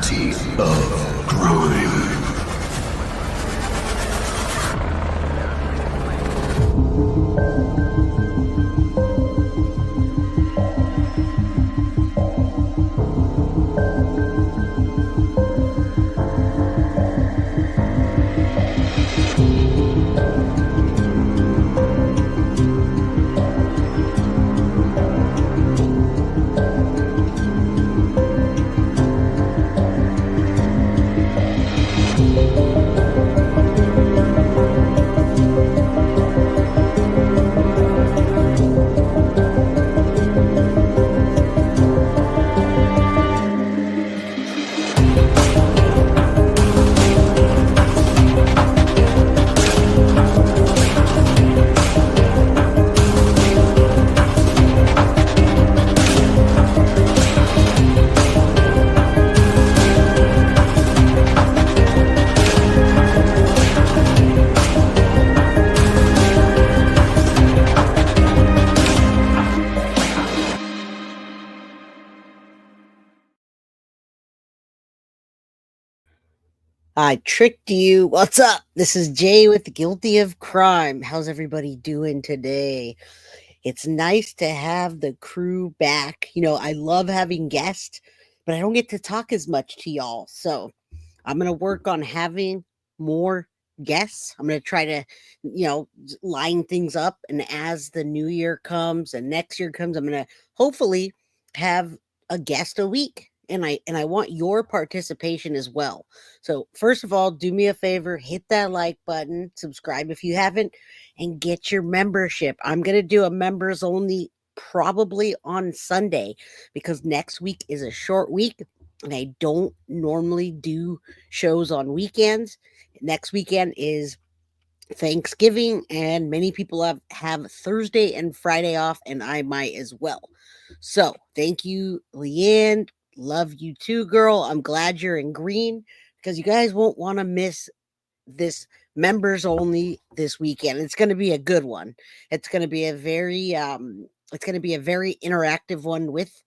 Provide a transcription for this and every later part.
faculty of crime. I tricked you. What's up? This is Jay with Guilty of Crime. How's everybody doing today? It's nice to have the crew back. I love having guests, but I don't get to talk as much to y'all. So I'm going to work on having more guests. I'm going to try to, line things up. And as the new year comes and next year comes, I'm going to hopefully have a guest a week. And I want your participation as well. So first of all, do me a favor, hit that like button, subscribe if you haven't, and get your membership. I'm going to do a members only probably on Sunday because next week is a short week and I don't normally do shows on weekends. Next weekend is Thanksgiving, and many people have Thursday and Friday off, and I might as well. So thank you, Leanne. Love you too, girl. I'm glad you're in green because you guys won't want to miss this members only this weekend. It's going to be a good one. It's going to be a very interactive one with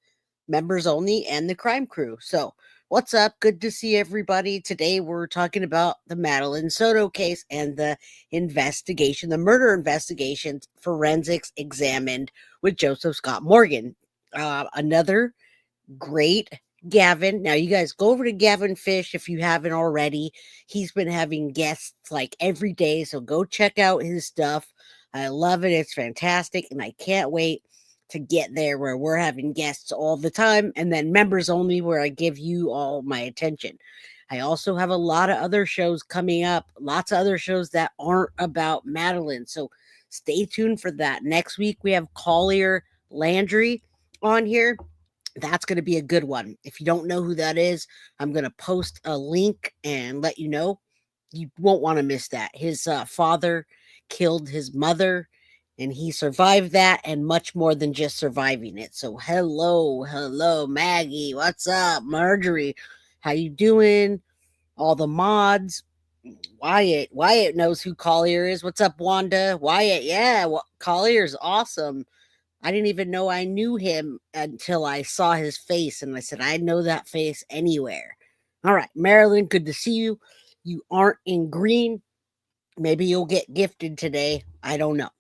members only and the crime crew. So what's up? Good to see everybody. Today we're talking about the Madeline Soto case and the investigation, the murder investigation, forensics examined with Joseph Scott Morgan. Another great Gavin. Now, you guys go over to Gavin Fish if you haven't already. He's been having guests like every day, so go check out his stuff. I love it. It's fantastic, and I can't wait to get there where we're having guests all the time, and then members only where I give you all my attention. I also have a lot of other shows coming up, lots of other shows that aren't about Madeleine, so stay tuned for that. Next week, we have Collier Landry on here. That's going to be a good one. If you don't know who that is, I'm going to post a link and let you know. You won't want to miss that. His father killed his mother, and he survived that and much more than just surviving it. So hello, Maggie. What's up? Marjorie, how you doing? All the mods. Wyatt knows who Collier is. What's up, Wanda? Wyatt, yeah, Collier's awesome. I didn't even know I knew him until I saw his face, and I said, I know that face anywhere. All right, Marilyn, good to see you. You aren't in green. Maybe you'll get gifted today. I don't know.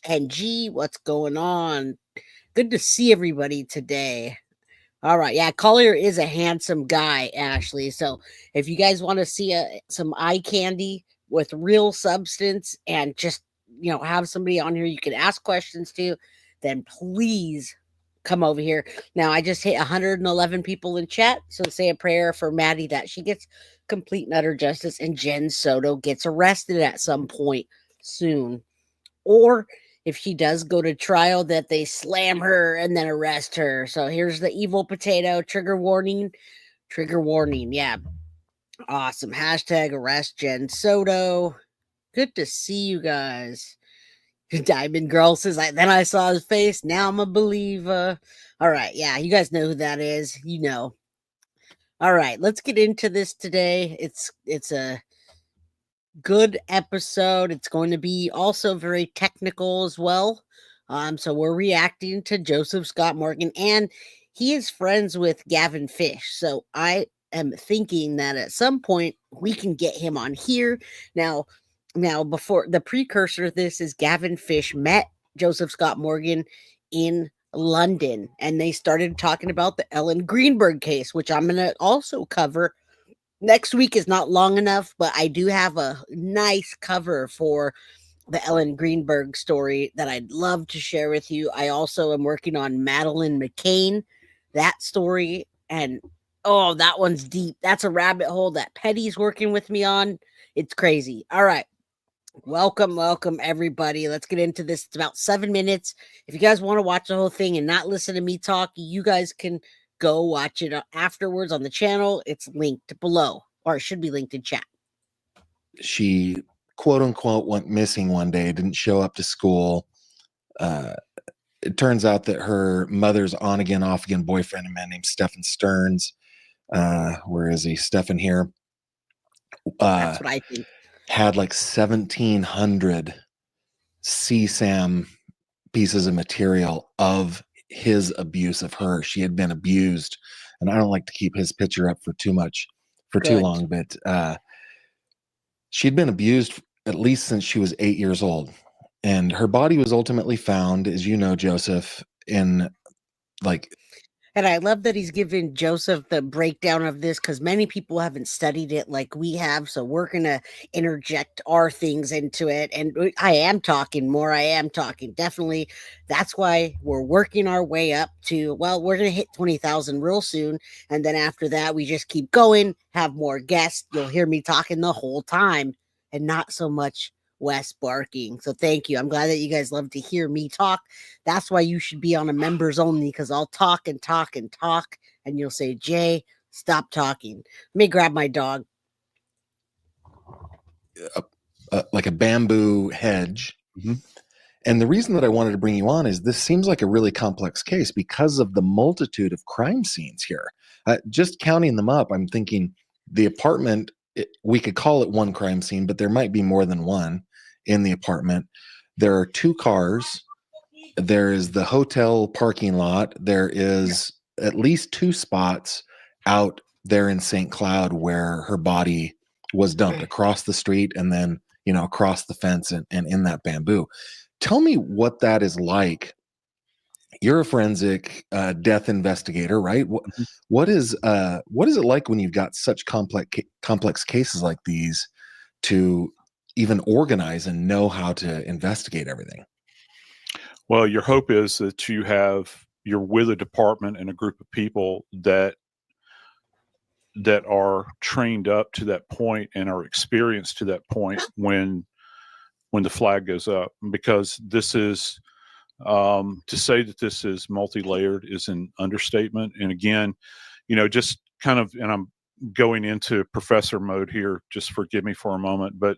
And G, what's going on? Good to see everybody today. All right, yeah, Collier is a handsome guy, Ashley. So if you guys want to see some eye candy with real substance and just, have somebody on here you can ask questions to, then please come over here. Now, I just hit 111 people in chat, so say a prayer for Maddie that she gets complete and utter justice and Jen Soto gets arrested at some point soon. Or if she does go to trial, that they slam her and then arrest her. So here's the evil potato. Trigger warning. Yeah. Awesome. Hashtag arrest Jen Soto. Good to see you guys. Diamond Girl says, then I saw his face. Now I'm a believer. All right. Yeah, you guys know who that is. All right. Let's get into this today. It's a good episode. It's going to be also very technical as well. So we're reacting to Joseph Scott Morgan, and he is friends with Gavin Fish. So I am thinking that at some point we can get him on here. Now, before the precursor of this is Gavin Fish met Joseph Scott Morgan in London, and they started talking about the Ellen Greenberg case, which I'm going to also cover. Next week is not long enough, but I do have a nice cover for the Ellen Greenberg story that I'd love to share with you. I also am working on Madeleine McCann, that story, and oh, that one's deep. That's a rabbit hole that Petty's working with me on. It's crazy. All right. Welcome, everybody. Let's get into this. It's about 7 minutes. If you guys want to watch the whole thing and not listen to me talk, you guys can go watch it afterwards on the channel. It's linked below, or it should be linked in chat. She, quote unquote, went missing one day, didn't show up to school. It turns out that her mother's on again, off again boyfriend, a man named Stephen Stearns. Where is he? Stephen here. That's what I think. Had like 1,700 CSAM pieces of material of his abuse of her. She had been abused, and I don't like to keep his picture up for too long, but she'd been abused at least since she was 8 years old, and her body was ultimately found, as you know, Joseph, in like. And I love that he's giving Joseph the breakdown of this, because many people haven't studied it like we have. So we're going to interject our things into it. And I am talking more. I am talking. Definitely. That's why we're working our way up to, well, we're going to hit 20,000 real soon. And then after that, we just keep going, have more guests. You'll hear me talking the whole time and not so much Wes barking. So thank you. I'm glad that you guys love to hear me talk. That's why you should be on a members only, because I'll talk and talk and talk, and you'll say, Jay, stop talking. Let me grab my dog. Like a bamboo hedge. Mm-hmm. And the reason that I wanted to bring you on is this seems like a really complex case because of the multitude of crime scenes here. Just counting them up, I'm thinking the apartment, we could call it one crime scene, but there might be more than one in the apartment. There are 2 cars. There is the hotel parking lot. There is at least 2 spots out there in St. Cloud where her body was dumped, across the street and then, across the fence and in that bamboo. Tell me what that is like. You're a forensic death investigator, right? What is it like when you've got such complex cases like these to even organize and know how to investigate everything? Well, your hope is that you're with a department and a group of people that are trained up to that point and are experienced to that point when the flag goes up. Because this is to say that this is multi-layered is an understatement. And again, just kind of, and I'm going into professor mode here, just forgive me for a moment, but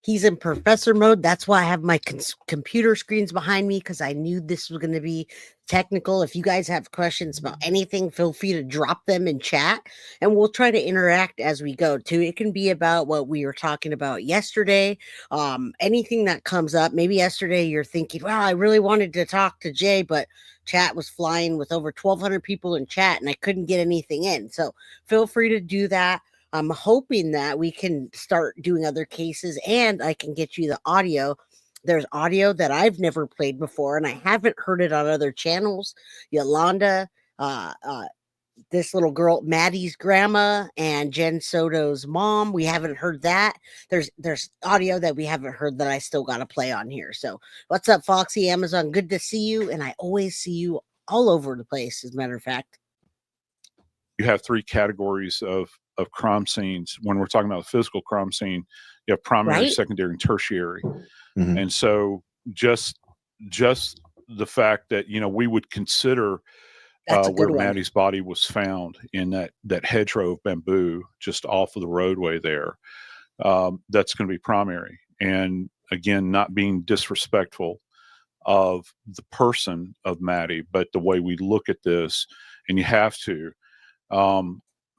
he's in professor mode. That's why I have my computer screens behind me, because I knew this was going to be technical. If you guys have questions about anything, feel free to drop them in chat, and we'll try to interact as we go too. It can be about what we were talking about yesterday, anything that comes up. Maybe yesterday you're thinking, wow, I really wanted to talk to Jay, but chat was flying with over 1,200 people in chat and I couldn't get anything in. So feel free to do that. I'm hoping that we can start doing other cases and I can get you the audio. There's audio that I've never played before and I haven't heard it on other channels. Yolanda, this little girl, Maddie's grandma, and Jen Soto's mom. We haven't heard that. There's audio that we haven't heard that I still got to play on here. So what's up, Foxy Amazon? Good to see you. And I always see you all over the place, as a matter of fact. You have 3 categories of crime scenes. When we're talking about a physical crime scene, you have primary, right, secondary, and tertiary. Mm-hmm. And so just the fact that, we would consider where Maddie's body was found in that hedgerow of bamboo just off of the roadway there, that's going to be primary. And again, not being disrespectful of the person of Maddie, but the way we look at this, and you have to,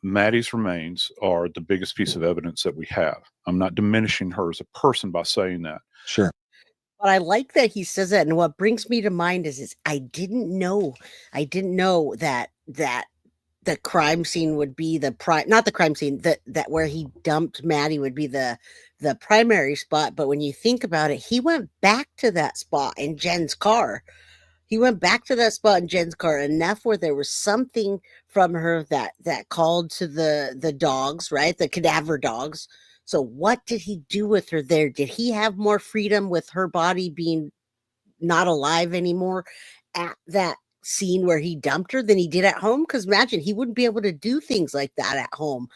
Maddie's remains are the biggest piece of evidence that we have. I'm not diminishing her as a person by saying that. Sure. But I like that he says that. And what brings me to mind is I didn't know that the crime scene would be not the crime scene, that where he dumped Maddie would be the primary spot. But when you think about it, he went back to that spot in Jen's car. He went back to that spot in Jen's car enough where there was something from her that called to the dogs, right? The cadaver dogs. So what did he do with her there? Did he have more freedom with her body being not alive anymore at that scene where he dumped her than he did at home? Because imagine, he wouldn't be able to do things like that at home.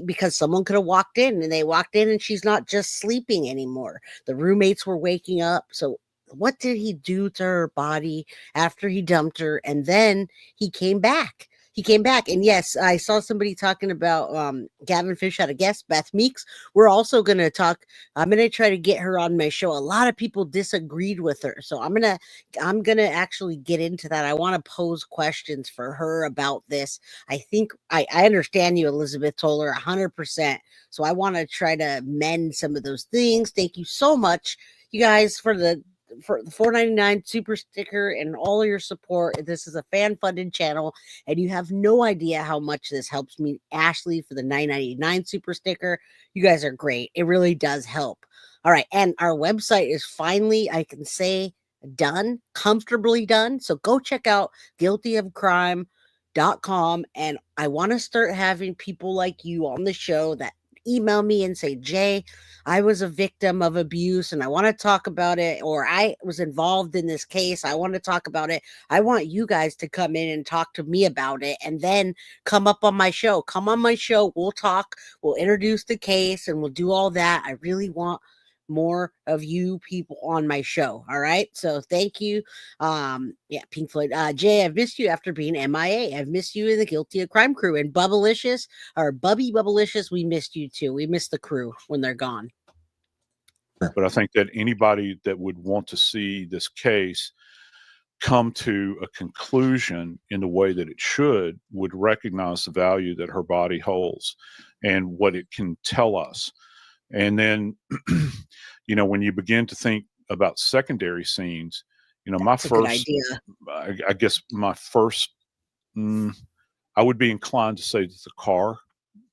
Because someone could have walked in, and they walked in and she's not just sleeping anymore. The roommates were waking up. So what did he do to her body after he dumped her? And then he came back. And yes, I saw somebody talking about Gavin Fish had a guest, Beth Meeks. We're also going to talk. I'm going to try to get her on my show. A lot of people disagreed with her, so I'm going to actually get into that. I want to pose questions for her about this. I think I understand you, Elizabeth Toller, 100%. So I want to try to mend some of those things. Thank you so much, you guys, for the $4.99 super sticker and all your support. This is a fan-funded channel, and you have no idea how much this helps me. Ashley for the $9.99 super sticker. You guys are great. It really does help. All right, and our website is finally, I can say, done, comfortably done. So go check out guiltyofcrime.com, and I want to start having people like you on the show that email me and say, Jay, I was a victim of abuse and I want to talk about it, or I was involved in this case, I want to talk about it. I want you guys to come in and talk to me about it, and then come on my show. We'll talk, we'll introduce the case, and we'll do all that. I really want more of you people on my show. All right, so thank you. Pink Floyd. Jay, I've missed you after being MIA. I've missed you in the Guilty of Crime crew. And Bubblicious, or Bubby Bubblicious, we missed you too. We missed the crew when they're gone. But I think that anybody that would want to see this case come to a conclusion in the way that it should would recognize the value that her body holds and what it can tell us. And then, when you begin to think about secondary scenes, That's I guess my first, I would be inclined to say that the car,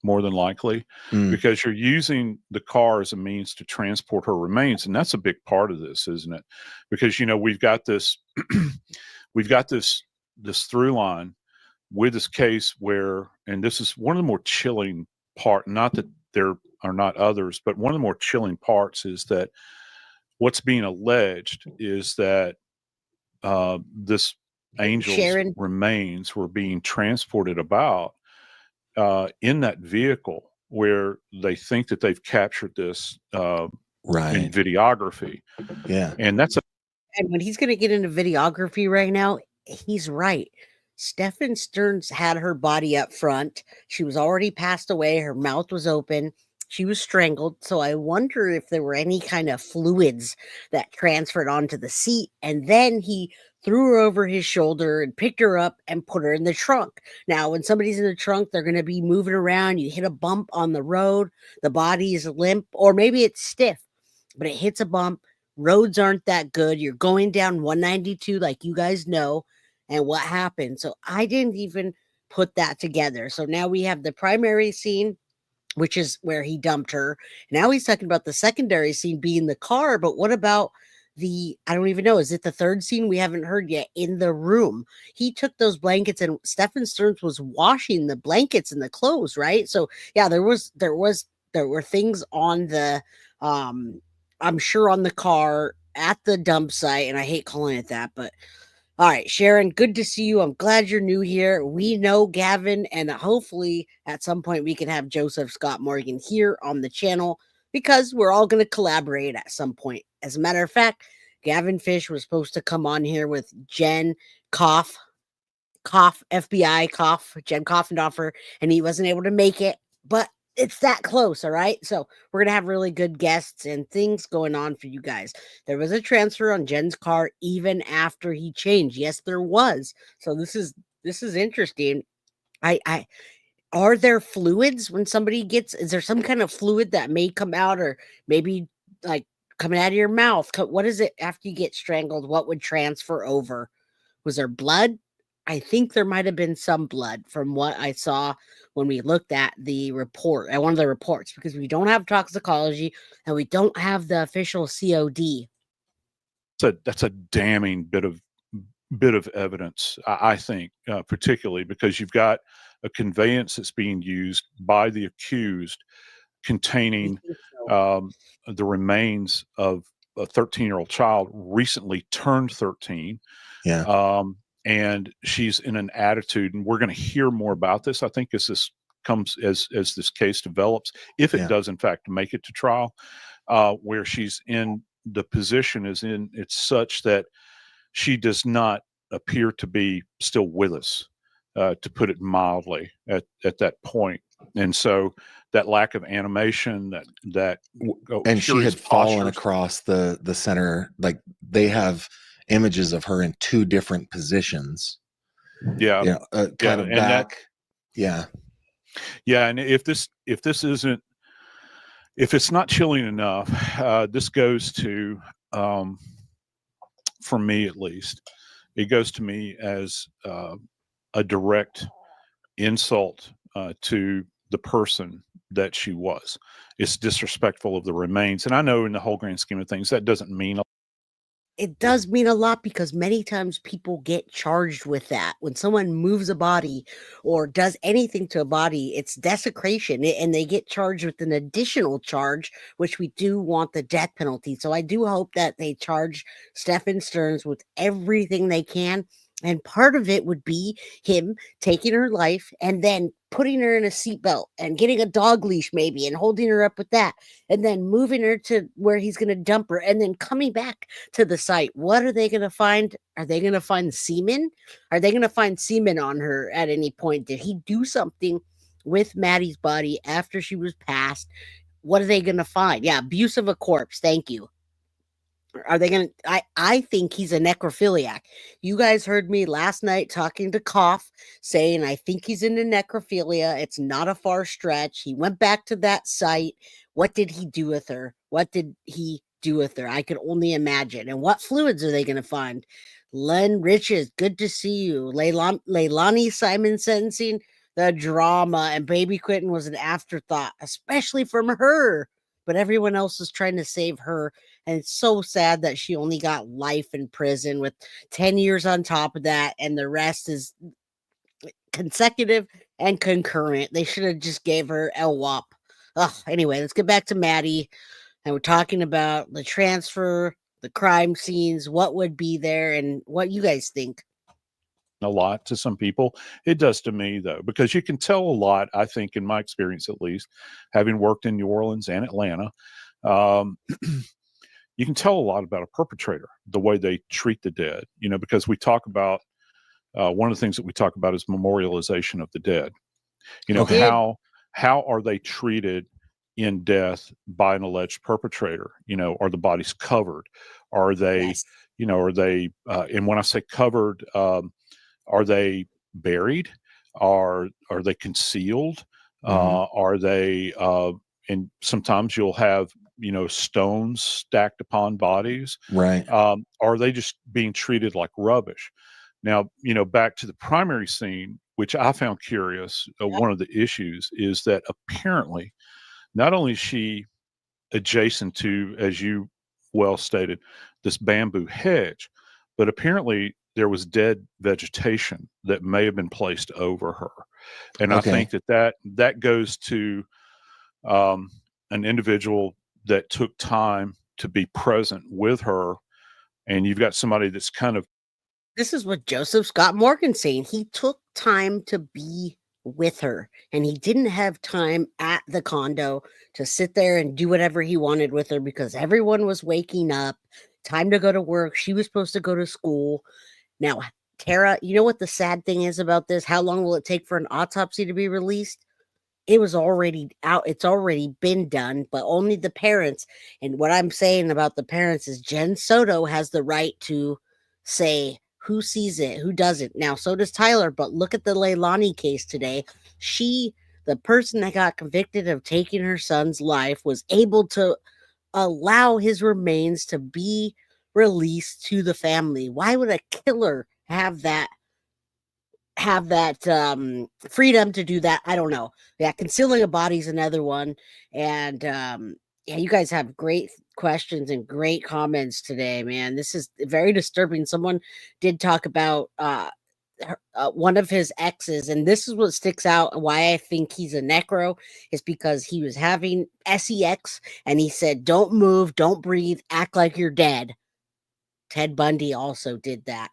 more than likely, because you're using the car as a means to transport her remains. And that's a big part of this, isn't it? Because, we've got this, this through line with this case where, and this is one of the more chilling part, not that there are not others, but one of the more chilling parts is that what's being alleged is that this angel's remains were being transported about in that vehicle where they think that they've captured this in videography. Yeah. And and when he's going to get into videography right now, he's right. Stephen Stearns had her body up front. She was already passed away. Her mouth was open. She was strangled. So I wonder if there were any kind of fluids that transferred onto the seat. And then he threw her over his shoulder and picked her up and put her in the trunk. Now, when somebody's in the trunk, they're going to be moving around. You hit a bump on the road. The body is limp, or maybe it's stiff, but it hits a bump. Roads aren't that good. You're going down 192 like you guys know. And what happened? So I didn't even put that together. So now we have the primary scene, which is where he dumped her. Now he's talking about the secondary scene being the car. But what about I don't even know, is it the third scene we haven't heard yet, in the room? He took those blankets, and Stephen Stearns was washing the blankets and the clothes, right? So yeah, there were things on the I'm sure on the car at the dump site, and I hate calling it that, but all right, Sharon, good to see you. I'm glad you're new here. We know Gavin, and hopefully at some point we can have Joseph Scott Morgan here on the channel, because we're all going to collaborate at some point. As a matter of fact, Gavin Fish was supposed to come on here with Jen FBI, Jen Coffendorfer, and he wasn't able to make it, but it's that close. All right. So we're going to have really good guests and things going on for you guys. There was a transfer on Jen's car even after he changed. Yes, there was. So this is interesting. Are there fluids when somebody is there some kind of fluid that may come out, or maybe like coming out of your mouth? What is it after you get strangled? What would transfer over? Was there blood? I think there might have been some blood from what I saw when we looked at the report, at one of the reports, because we don't have toxicology and we don't have the official COD. That's a damning bit of evidence, I think, particularly because you've got a conveyance that's being used by the accused containing the remains of a 13-year-old child recently turned 13. Yeah. And she's in an attitude, and we're going to hear more about this, I think, as this comes, as this case develops, if it does in fact make it to trial, where she's in the position it's such that she does not appear to be still with us, to put it mildly, at that point. And so that lack of animation, and she had fallen postures, across the center. Like, they have images of her in two different positions. Yeah. Kind of back. Yeah. And if it's not chilling enough, this goes to, for me at least, it goes to me as a direct insult to the person that she was. It's disrespectful of the remains. And I know in the whole grand scheme of things, that doesn't mean it does mean a lot, because many times people get charged with that. When someone moves a body or does anything to a body, it's desecration, and they get charged with an additional charge, which we do want the death penalty. So I do hope that they charge Stephen Stearns with everything they can. And part of it would be him taking her life and then putting her in a seatbelt and getting a dog leash maybe and holding her up with that, and then moving her to where he's going to dump her and then coming back to the site. What are they going to find? Are they going to find semen? Are they going to find semen on her at any point? Did he do something with Maddie's body after she was passed? What are they going to find? Yeah, abuse of a corpse. Thank you. Are they going to? I think he's a necrophiliac. You guys heard me last night talking to Koff saying I think he's into necrophilia. It's not a far stretch. He went back to that site. What did he do with her? What did he do with her? I could only imagine. And what fluids are they going to find? Len Riches, good to see you. Leilani Simon sentencing, the drama, and Baby Quentin was an afterthought, especially from her. But everyone else is trying to save her. And it's so sad that she only got life in prison with 10 years on top of that. And the rest is consecutive and concurrent. They should have just gave her LWOP. Anyway, let's get back to Maddie. And we're talking about the transfer, the crime scenes, what would be there, and what you guys think. A lot to some people. It does to me, though, because you can tell a lot, I think, in my experience at least, having worked in New Orleans and Atlanta. You can tell a lot about a perpetrator, the way they treat the dead, because we talk about, one of the things that we talk about is memorialization of the dead. How are they treated in death by an alleged perpetrator? Are the bodies covered? Are they, Yes. And when I say covered, are they buried? Are they concealed? Are they, and sometimes you'll have, stones stacked upon bodies. Right. Are they just being treated like rubbish? Now, back to the primary scene, which I found curious. One of the issues is that apparently not only is she adjacent to, as you well stated, this bamboo hedge, but apparently there was dead vegetation that may have been placed over her. And Okay. I think that goes to an individual that took time to be present with her. And you've got somebody that's kind of. This is what Joseph Scott Morgan's saying. He took time to be with her, and he didn't have time at the condo to sit there and do whatever he wanted with her because everyone was waking up, time to go to work. She was supposed to go to school. Now, Tara, you know what the sad thing is about this? How long will it take for an autopsy to be released? It was already out. It's already been done, but only the parents. And what I'm saying about the parents is Jen Soto has the right to say who sees it, who doesn't. Now, so does Tyler, but look at the Leilani case today. The person that got convicted of taking her son's life, was able to allow his remains to be released to the family. Why would a killer have that have that freedom to do that. I don't know. Yeah, concealing a body is another one. And yeah, you guys have great questions and great comments today, man. This is very disturbing. Someone did talk about one of his exes, and this is what sticks out. Why I think he's a necro is because he was having sex, and he said, "Don't move, don't breathe, act like you're dead." Ted Bundy also did that.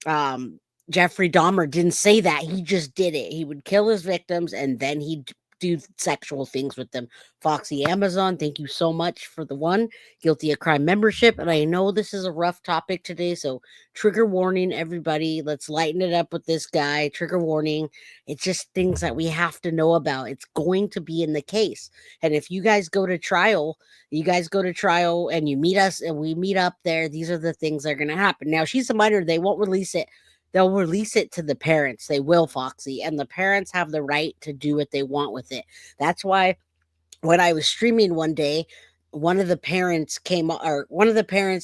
um Jeffrey Dahmer didn't say that. He just did it. He would kill his victims and then he'd do sexual things with them. Foxy Amazon, thank you so much for the one. Guilty of Crime membership. And I know this is a rough topic today, so trigger warning, everybody. Let's lighten it up with this guy. Trigger warning. It's just things that we have to know about. It's going to be in the case. And if you guys go to trial, and you meet us and we meet up there, these are the things that are going to happen. Now, she's a minor. They won't release it. They'll release it to the parents. They will, Foxy. And the parents have the right to do what they want with it. That's why when I was streaming one day, one of the parents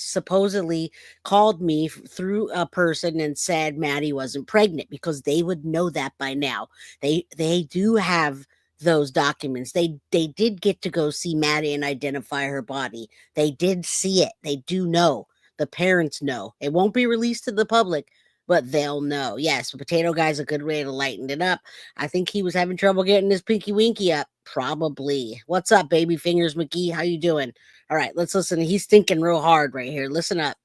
supposedly called me through a person and said Maddie wasn't pregnant, because they would know that by now. They do have those documents. They did get to go see Maddie and identify her body. They did see it. They do know. The parents know. It won't be released to the public, but they'll know. Yes, the potato guy's a good way to lighten it up. I think he was having trouble getting his pinky winky up. Probably. What's up, baby fingers McGee? How you doing? All right, let's listen. He's thinking real hard right here. Listen up.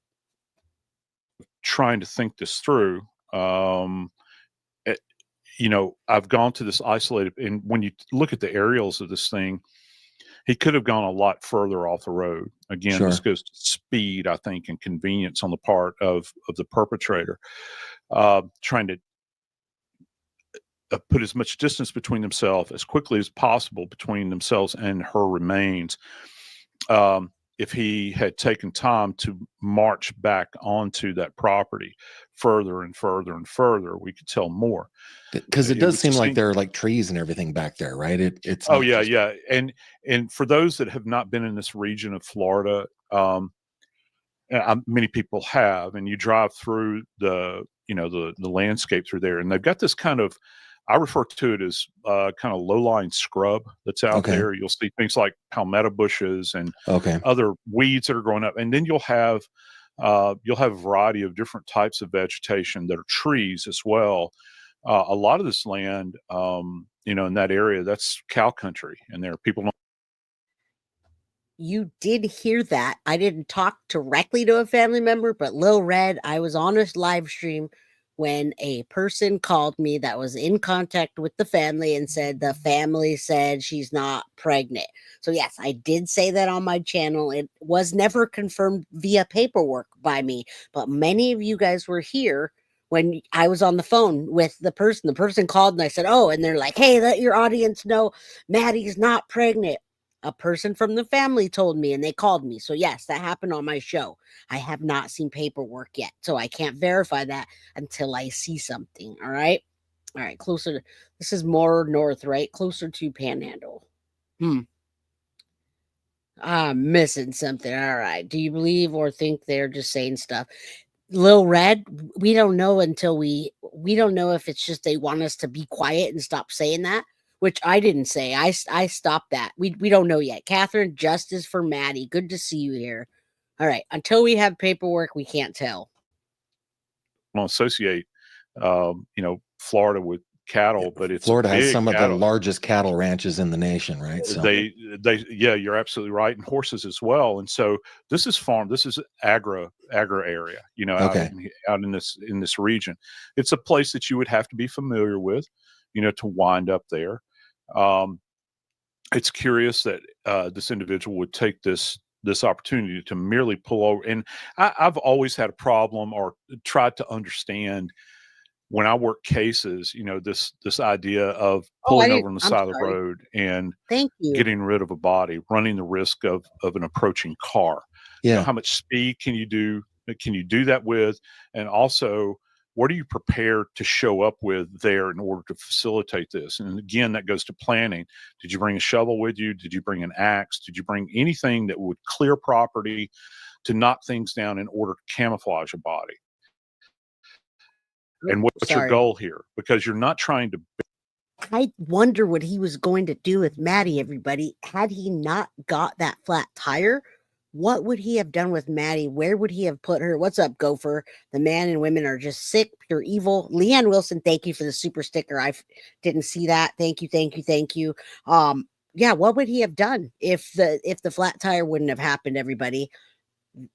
Trying to think this through. I've gone to this isolated, and when you look at the aerials of this thing, he could have gone a lot further off the road. Again, Sure. This goes to speed, I think, and convenience on the part of the perpetrator, trying to put as much distance between themselves as quickly as possible between themselves and her remains. If he had taken time to march back onto that property further and further and further, we could tell more. Because it does seem like there are like trees and everything back there, right? It's yeah. And for those that have not been in this region of Florida, many people have, and you drive through the landscape through there, and they've got this kind of, I refer to it as kind of low-lying scrub that's out there. You'll see things like palmetto bushes and other weeds that are growing up, and then you'll have a variety of different types of vegetation that are trees as well. A lot of this land, in that area, that's cow country, and there are people. You did hear that. I didn't talk directly to a family member, but Lil Red, I was on a live stream when a person called me that was in contact with the family and said the family said she's not pregnant. So yes, I did say that on my channel. It was never confirmed via paperwork by me, but many of you guys were here when I was on the phone with the person. The person called and I said, "Oh," and they're like, "Hey, let your audience know Maddie's not pregnant." A person from the family told me and they called me. So yes, that happened on my show. I have not seen paperwork yet, so I can't verify that until I see something. All right. Closer to, this is more north, right? Closer to Panhandle. I'm missing something. All right. Do you believe or think they're just saying stuff? Lil Red, we don't know until we don't know if it's just they want us to be quiet and stop saying that, which I didn't say. I stopped that. We don't know yet. Catherine, justice for Maddie. Good to see you here. All right. Until we have paperwork, we can't tell. Associate, Florida with cattle, but it's Florida has some of the largest cattle ranches in the nation, right? So yeah, you're absolutely right, and horses as well. And so this is agri area, out in this region. It's a place that you would have to be familiar with, to wind up there. It's curious that this individual would take this opportunity to merely pull over. And I've always had a problem or tried to understand when I work cases, this idea of pulling over on the side of the road and getting rid of a body, running the risk of an approaching car. Yeah. How much speed can you do? Can you do that with? And also, what are you prepared to show up with there in order to facilitate this? And again, that goes to planning. Did you bring a shovel with you? Did you bring an axe? Did you bring anything that would clear property to knock things down in order to camouflage a body? And what's your Sorry. goal here? Because you're not trying to. I wonder what he was going to do with Maddie, everybody. Had he not got that flat tire, what would he have done with Maddie? Where would he have put her? What's up, Gopher? The man and women are just sick, pure evil. Leanne Wilson, thank you for the super sticker. I didn't see that. Thank you, thank you, thank you. Yeah, what would he have done if the flat tire wouldn't have happened, everybody?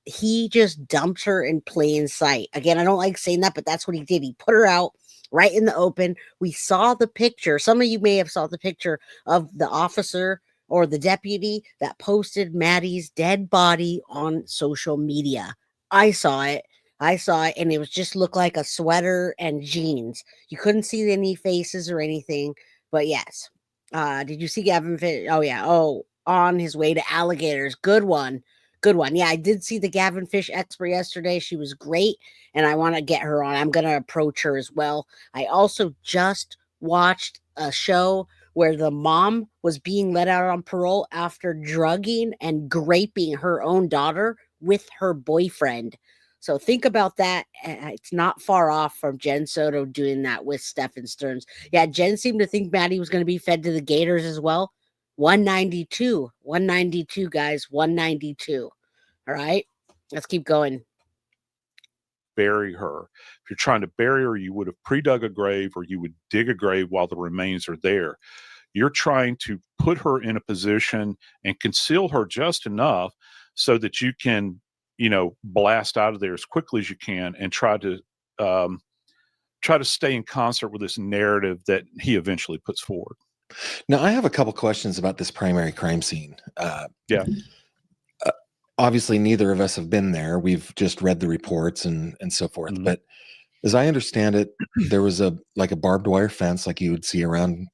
He just dumped her in plain sight. Again, I don't like saying that, but that's what he did. He put her out right in the open. We saw the picture. Some of you may have saw the picture of the officer or the deputy that posted Maddie's dead body on social media. I saw it. And it was just looked like a sweater and jeans. You couldn't see any faces or anything, but yes. Did you see Gavin Fish? Oh yeah. Oh, on his way to alligators. Good one. Good one. Yeah, I did see the Gavin Fish expert yesterday. She was great, and I want to get her on. I'm going to approach her as well. I also just watched a show where the mom was being let out on parole after drugging and graping her own daughter with her boyfriend. So think about that. It's not far off from Jen Soto doing that with Stephen Stearns. Yeah, Jen seemed to think Maddie was going to be fed to the Gators as well. 192, guys, 192. All right, let's keep going. Bury her. If you're trying to bury her, you would have pre-dug a grave, or you would dig a grave while the remains are there. You're trying to put her in a position and conceal her just enough so that you can, blast out of there as quickly as you can and try to stay in concert with this narrative that he eventually puts forward. Now, I have a couple questions about this primary crime scene. Obviously, neither of us have been there. We've just read the reports and so forth. Mm-hmm. But as I understand it, there was a barbed wire fence like you would see around,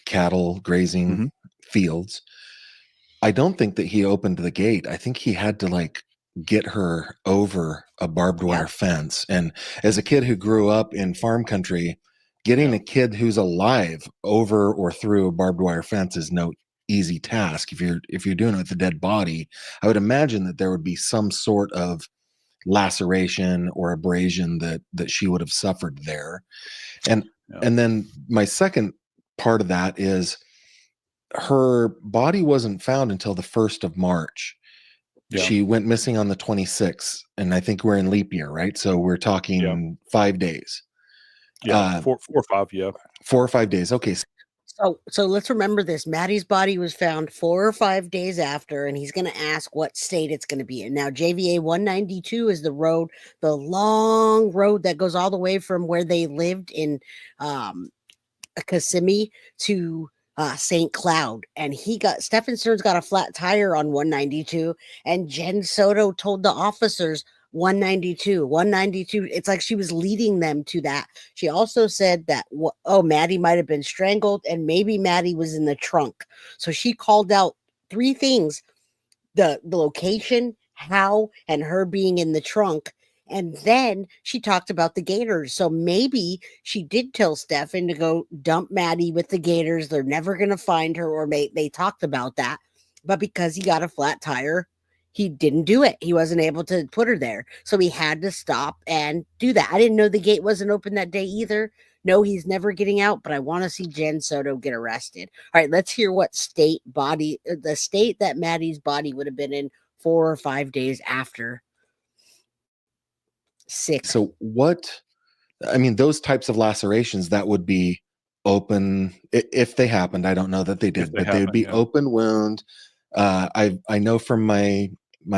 cattle grazing fields. I don't think that he opened the gate. I think he had to get her over a barbed wire fence. And as a kid who grew up in farm country, getting a kid who's alive over or through a barbed wire fence is no easy task. If you're doing it with a dead body, I would imagine that there would be some sort of laceration or abrasion that she would have suffered there. And then my second part of that is her body wasn't found until the 1st of March. Yeah. She went missing on the 26th, and I think we're in leap year, right? So we're talking 5 days. Yeah, 4 or 5. Yeah, 4 or 5 days. Okay. So let's remember this. Maddie's body was found 4 or 5 days after, and he's going to ask what state it's going to be in. Now, JVA 192 is the road, the long road that goes all the way from where they lived in Kissimmee to St. Cloud. And Stephen Stearns got a flat tire on 192, and Jen Soto told the officers 192. It's like she was leading them to that. She also said that, Maddie might have been strangled, and maybe Maddie was in the trunk. So she called out 3 things: the location, how, and her being in the trunk. And then she talked about the Gators. So maybe she did tell Stephen to go dump Maddie with the Gators. They're never going to find her, or they talked about that. But because he got a flat tire, he didn't do it. He wasn't able to put her there. So he had to stop and do that. I didn't know the gate wasn't open that day either. No, he's never getting out, but I want to see Jen Soto get arrested. All right, let's hear what the state that Maddie's body would have been in 4 or 5 days after. 6. So those types of lacerations that would be open if they happened. I don't know that they did, but they would be open wound. I know from my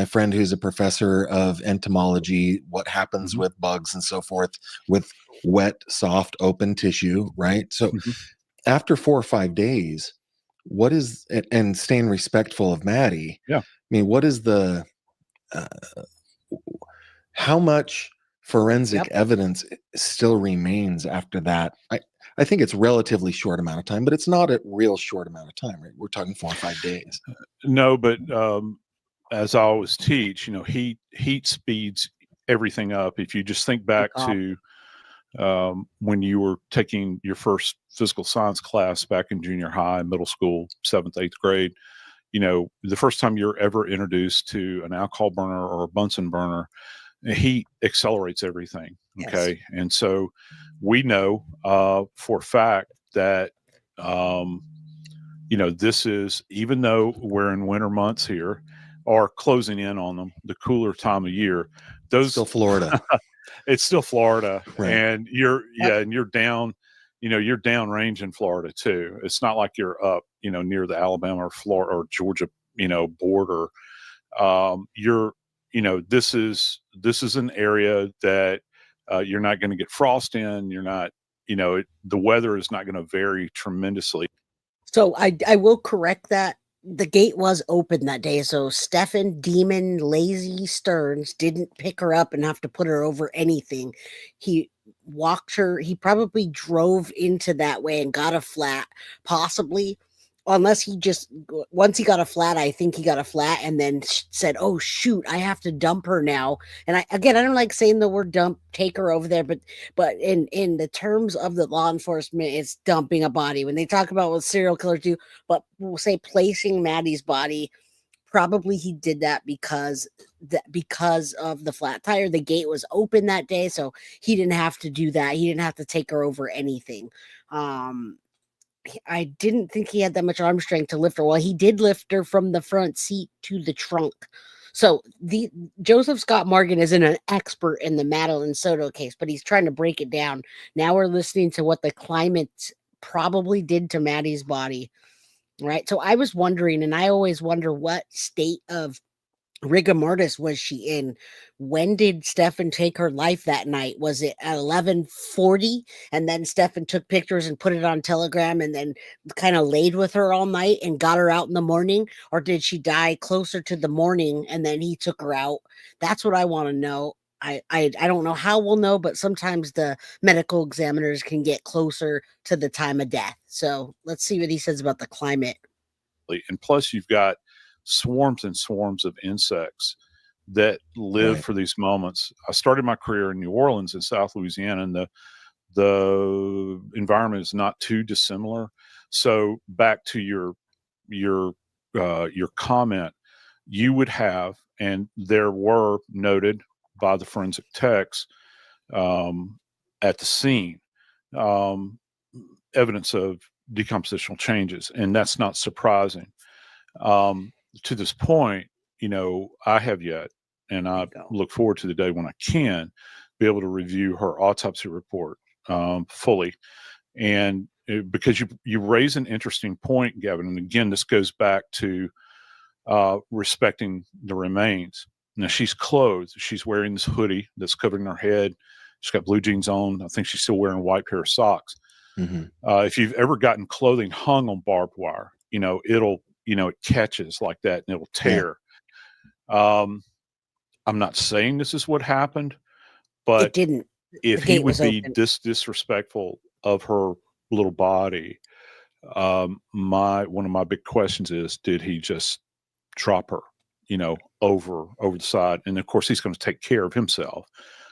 friend who's a professor of entomology what happens with bugs and so forth with wet, soft, open tissue, right? So after 4 or 5 days, what is, and staying respectful of Maddie, what is the how much forensic evidence still remains after that? I think it's relatively short amount of time, but it's not a real short amount of time, right? We're talking 4 or 5 days. No, but as I always teach, heat speeds everything up. If you just think back to when you were taking your first physical science class back in junior high, middle school, 7th, 8th grade, the first time you're ever introduced to an alcohol burner or a Bunsen burner, heat accelerates everything. Okay. Yes. And so we know for a fact that, this is, even though we're in winter months here or closing in on them, the cooler time of year, those still Florida. It's still Florida. Right. And you're down, you're downrange in Florida too. It's not like you're up, near the Alabama or Florida or Georgia, border. This is an area that you're not going to get frost in. You're not, the weather is not going to vary tremendously. So I will correct that. The gate was open that day. So Stefan Demon Lazy Stearns didn't pick her up and have to put her over anything. He walked her. He probably drove into that way and got a flat, possibly. Unless he just, once he got a flat, I think he got a flat and then said, oh, shoot, I have to dump her now. And I don't like saying the word dump, take her over there, but in the terms of the law enforcement, it's dumping a body. When they talk about what serial killers do, but we'll say placing Maddie's body, probably he did that because of the flat tire. The gate was open that day, so he didn't have to do that. He didn't have to take her over anything. I didn't think he had that much arm strength to lift her. Well, he did lift her from the front seat to the trunk. So Joseph Scott Morgan isn't an expert in the Madeleine Soto case, but he's trying to break it down. Now we're listening to what the climate probably did to Maddie's body, right? So I was wondering, and I always wonder what state of rigor mortis was she in? When did Stefan take her life that night? Was it at 11:40? And then Stefan took pictures and put it on Telegram and then kind of laid with her all night and got her out in the morning? Or did she die closer to the morning and then he took her out? That's what I want to know. I don't know how we'll know, but sometimes the medical examiners can get closer to the time of death. So let's see what he says about the climate. And plus you've got swarms and swarms of insects that live for these moments. I started my career in New Orleans in South Louisiana, and the environment is not too dissimilar. So back to your comment, you would have, and there were noted by the forensic techs at the scene, evidence of decompositional changes, and that's not surprising. To this point, I have yet, and I look forward to the day when I can be able to review her autopsy report fully. And because you raise an interesting point, Gavin, and again, this goes back to respecting the remains. Now, she's clothed. She's wearing this hoodie that's covering her head. She's got blue jeans on. I think she's still wearing a white pair of socks. Mm-hmm. If you've ever gotten clothing hung on barbed wire, it catches like that and it'll tear. Yeah. I'm not saying this is what happened, but it didn't. If he would be this disrespectful of her little body, one of my big questions is, did he just drop her, over the side? And of course, he's going to take care of himself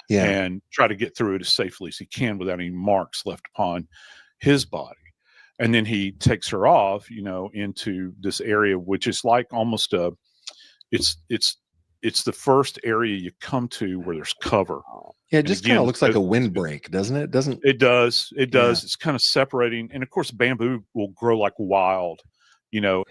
and try to get through it as safely as he can without any marks left upon his body. And then he takes her off, into this area, which is like almost it's the first area you come to where there's cover. Yeah, it just kind of looks like a windbreak, doesn't it? It does. It does. Yeah. It's kind of separating. And of course, bamboo will grow like wild, Now,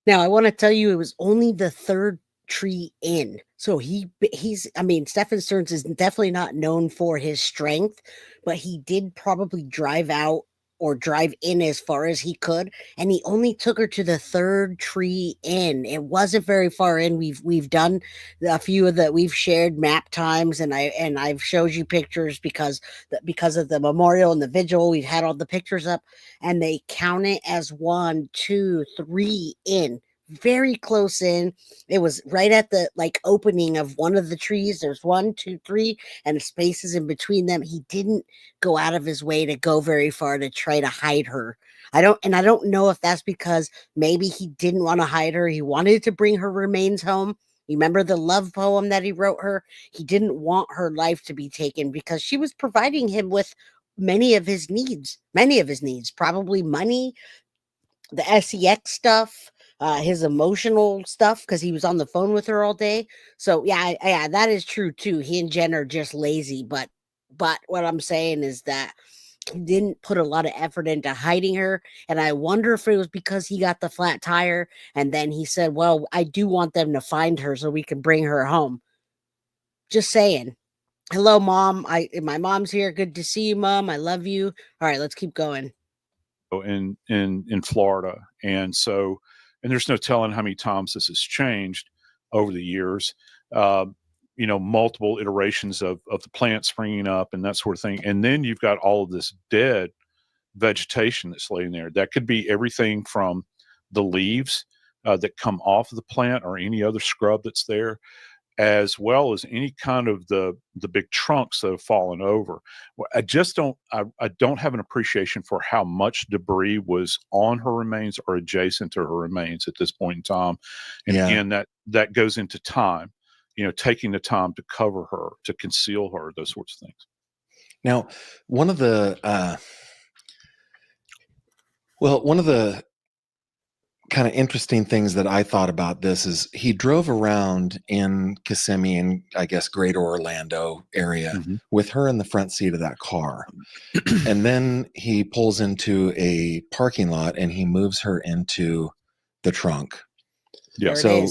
I want to tell you, it was only the third tree in. So Stefan Stearns is definitely not known for his strength, but he did probably drive out or drive in as far as he could, and he only took her to the third tree in. It wasn't very far in. We've done a few of that. We've shared map times, and I've showed you pictures because of the memorial and the vigil. We've had all the pictures up, and they count it as 1, 2, 3 in. Very close in. It was right at the opening of one of the trees. There's 1, 2, 3, and spaces in between them. He didn't go out of his way to go very far to try to hide her. I don't know if that's because maybe he didn't want to hide her. He wanted to bring her remains home. Remember the love poem that he wrote her? He didn't want her life to be taken because she was providing him with many of his needs, probably money, the SEX stuff, his emotional stuff, because he was on the phone with her all day. So yeah, that is true too. He and Jen are just lazy, but But what I'm saying is that he didn't put a lot of effort into hiding her. And I wonder if it was because he got the flat tire and then he said, well, I do want them to find her so we can bring her home. Just saying. Hello, Mom. My mom's here. Good to see you, Mom. I love you. All right, let's keep going. In Florida. And there's no telling how many times this has changed over the years. Multiple iterations of the plant springing up and that sort of thing. And then you've got all of this dead vegetation that's laying there. That could be everything from the leaves that come off of the plant or any other scrub that's there, as well as any kind of the big trunks that have fallen over. I just don't have an appreciation for how much debris was on her remains or adjacent to her remains at this point in time. And again, that goes into time, taking the time to cover her, to conceal her, those sorts of things. Now, one of the kind of interesting things that I thought about this is he drove around in Kissimmee and I guess Greater Orlando area with her in the front seat of that car. And then he pulls into a parking lot and he moves her into the trunk. Yeah. So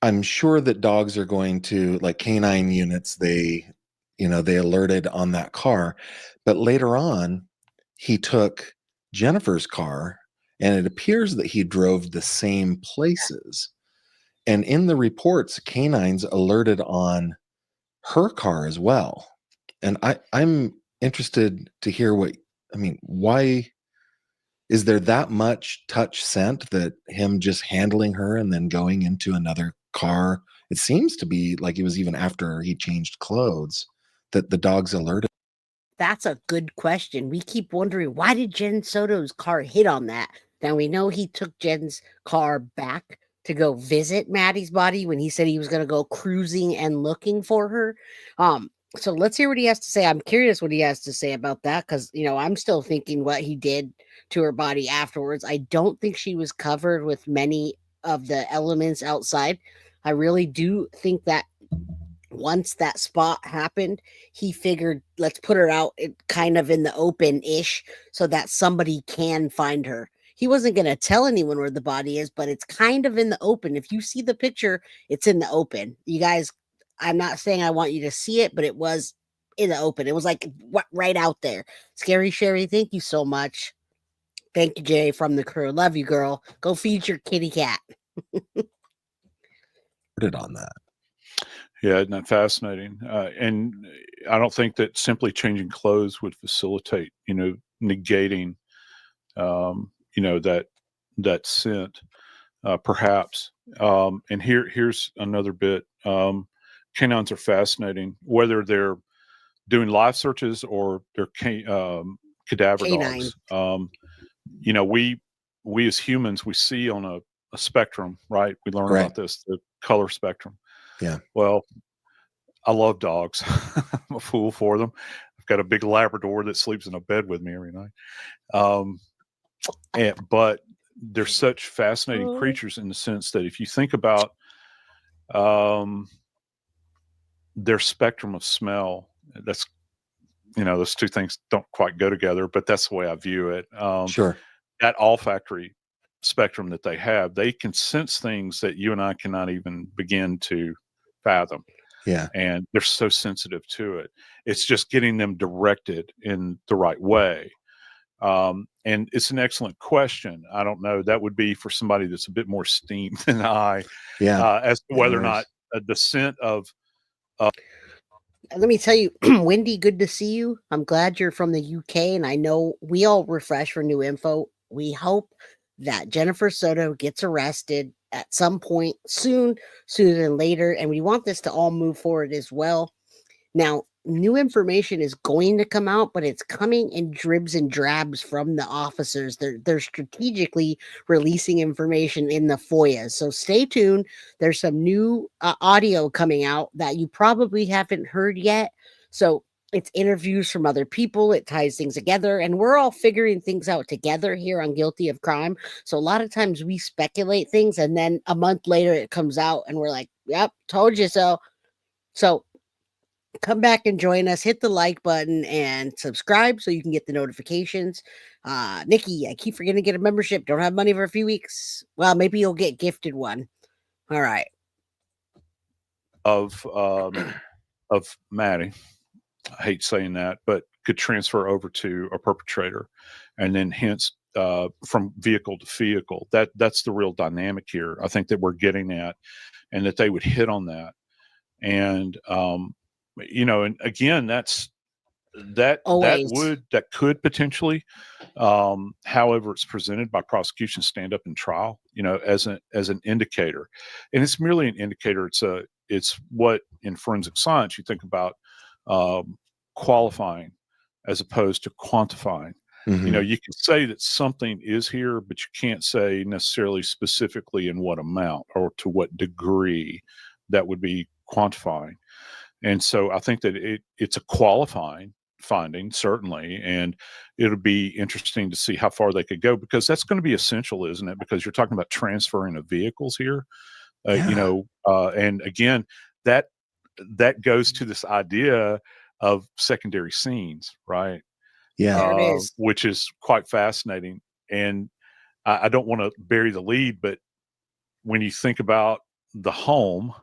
I'm sure that dogs are going to, like canine units, they alerted on that car. But later on, he took Jennifer's car, and it appears that he drove the same places. And in the reports, canines alerted on her car as well. And I'm interested to hear why is there that much touch scent that him just handling her and then going into another car? It seems to be like it was even after he changed clothes that the dogs alerted. That's a good question. We keep wondering, why did Jen Soto's car hit on that? Now, we know he took Jen's car back to go visit Maddie's body when he said he was going to go cruising and looking for her. So let's hear what he has to say. I'm curious what he has to say about that because, I'm still thinking what he did to her body afterwards. I don't think she was covered with many of the elements outside. I really do think that once that spot happened, he figured, let's put her out kind of in the open-ish so that somebody can find her. He wasn't going to tell anyone where the body is, but it's kind of in the open. If you see the picture, it's in the open. You guys, I'm not saying I want you to see it, but it was in the open. It was like right out there. Scary Sherry, thank you so much. Thank you, Jay, from the crew. Love you, girl. Go feed your kitty cat. Put it on that. Yeah, isn't that fascinating? And I don't think that simply changing clothes would facilitate, negating, that scent, perhaps. And here's another bit. Canines are fascinating, whether they're doing live searches or they're cadaver Canine. dogs. We as humans, we see on a spectrum, right? We learn about this, the color spectrum. Yeah. Well, I love dogs. I'm a fool for them. I've got a big Labrador that sleeps in a bed with me every night. But they're such fascinating creatures in the sense that if you think about their spectrum of smell, that's, those two things don't quite go together, but that's the way I view it. Sure. That olfactory spectrum that they have, they can sense things that you and I cannot even begin to fathom. Yeah. And they're so sensitive to it. It's just getting them directed in the right way. And it's an excellent question. I don't know. That would be for somebody that's a bit more steamed than I, as to whether or not the scent of. Let me tell you, Wendy, good to see you. I'm glad you're from the UK, and I know we all refresh for new info. We hope that Jennifer Soto gets arrested at some point sooner than later, and we want this to all move forward as well. Now, new information is going to come out, but it's coming in dribs and drabs from the officers. They're strategically releasing information in the FOIA. So stay tuned. There's some new audio coming out that you probably haven't heard yet. So it's interviews from other people. It ties things together, and we're all figuring things out together here on Guilty of Crime. So a lot of times we speculate things, and then a month later it comes out, and we're like, "Yep, told you so." So come back and join us. Hit the like button and subscribe so you can get the notifications. Nikki, I keep forgetting to get a membership. Don't have money for a few weeks. Well, maybe you'll get gifted one. All right. Of Maddie, I hate saying that, but could transfer over to a perpetrator, and then hence from vehicle to vehicle. That's the real dynamic here. I think that we're getting at, and that they would hit on that. And and again, that could potentially, however it's presented by prosecution, stand up in trial, as an indicator. And it's merely an indicator. It's what in forensic science you think about qualifying as opposed to quantifying. Mm-hmm. You can say that something is here, but you can't say necessarily specifically in what amount or to what degree. That would be quantifying. And so I think that it's a qualifying finding, certainly, and it'll be interesting to see how far they could go, because that's going to be essential, isn't it? Because you're talking about transferring of vehicles here, and again, that goes to this idea of secondary scenes, right? Yeah, there it is. Which is quite fascinating. And I don't want to bury the lead, but when you think about the home,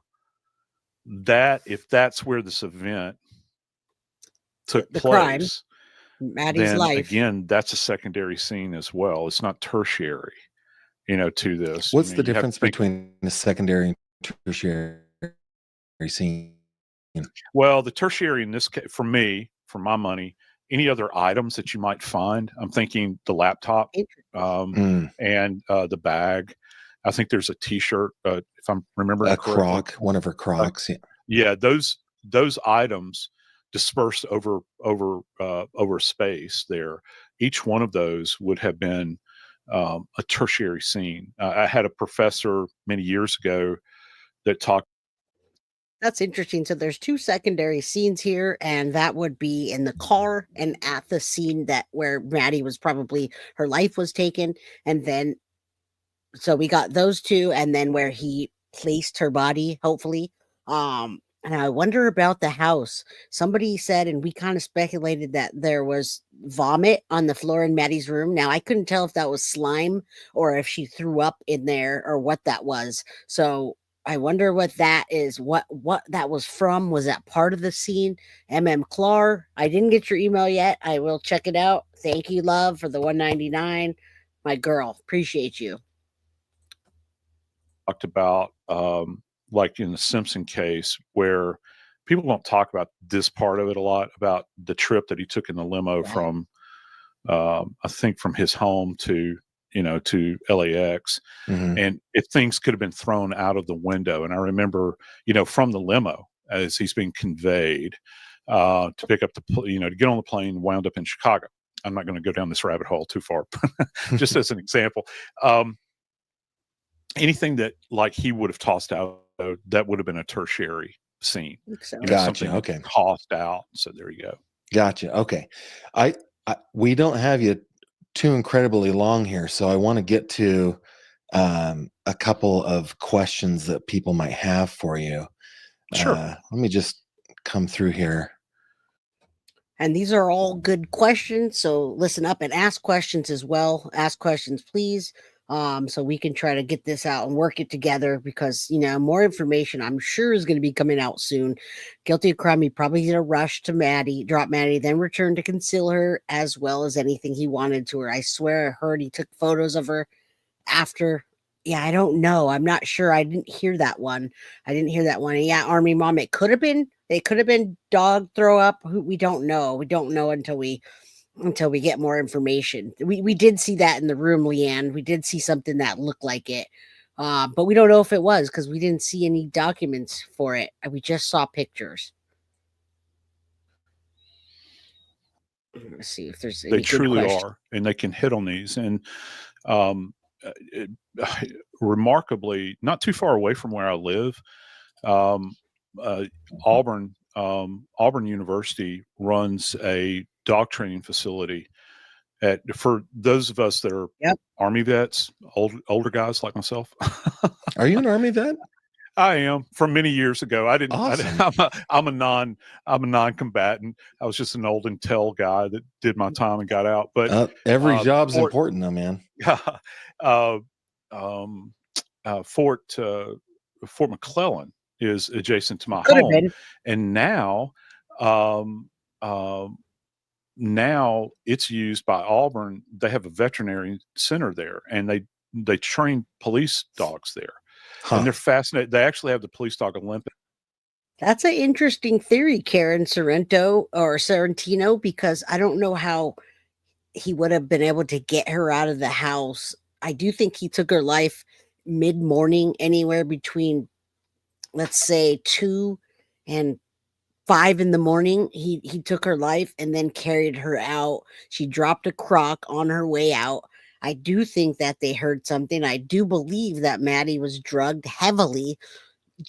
that if that's where this event took place, Maddie's then life, again, that's a secondary scene as well. It's not tertiary, to this. What's the difference between the secondary and tertiary scene? Well, the tertiary in this case, for my money, any other items that you might find, I'm thinking the laptop, and the bag. I think there's a T-shirt, if I'm remembering correctly. One of her Crocs. Yeah, those items dispersed over space there. Each one of those would have been a tertiary scene. I had a professor many years ago that talked. That's interesting. So there's two secondary scenes here, and that would be in the car and at the scene where Maddie was probably, her life was taken, and then so we got those two, and then where he placed her body, hopefully. And I wonder about the house. Somebody said, and we kind of speculated, that there was vomit on the floor in Maddie's room. Now, I couldn't tell if that was slime or if she threw up in there or what that was. So I wonder what that is, what that was from. Was that part of the scene? Clar, I didn't get your email yet. I will check it out. Thank you, love, for the $1.99. My girl, appreciate you. Talked about like in the Simpson case, where people don't talk about this part of it a lot, about the trip that he took in the limo from I think from his home to LAX, and if things could have been thrown out of the window. And I remember from the limo as he's being conveyed to pick up to get on the plane, wound up in Chicago. I'm not going to go down this rabbit hole too far, just as an example. Anything that like he would have tossed out, that would have been a tertiary scene. So. Gotcha. Okay. Tossed out. So there you go. Gotcha. Okay. We don't have you too incredibly long here, so I want to get to a couple of questions that people might have for you. Sure. Let me just come through here. And these are all good questions, so listen up and ask questions as well. Ask questions, please. So we can try to get this out and work it together, because, more information I'm sure is going to be coming out soon. Guilty of crime, he probably did a rush to drop Maddie, then return to conceal her as well as anything he wanted to her. I swear I heard he took photos of her after. Yeah, I don't know. I'm not sure. I didn't hear that one. And yeah, Army Mom, it could have been dog throw up. We don't know. We don't know until we get more information. We did see that in the room, Leanne. We did see something that looked like it. But we don't know if it was, because we didn't see any documents for it. We just saw pictures. Let's see if there's any. They truly are, and they can hit on these. And remarkably, not too far away from where I live, Auburn University runs a dog training facility for those of us that are Army vets, older guys like myself. Are you an Army vet? I am from many years ago. I didn't. Awesome. I'm a non-combatant. I was just an old intel guy that did my time and got out. But every job's important, though, man. Fort McClellan is adjacent to my home, and now, now it's used by Auburn. They have a veterinary center there, and they train police dogs there. And they're fascinated. They actually have the police dog Olympic. That's an interesting theory, Karen Sorrentino, because I don't know how he would have been able to get her out of the house. I do think he took her life mid-morning, anywhere between, let's say, 2 and 5 in the morning. He took her life and then carried her out. She dropped a crock on her way out. I do think that they heard something. I do believe that Maddie was drugged heavily,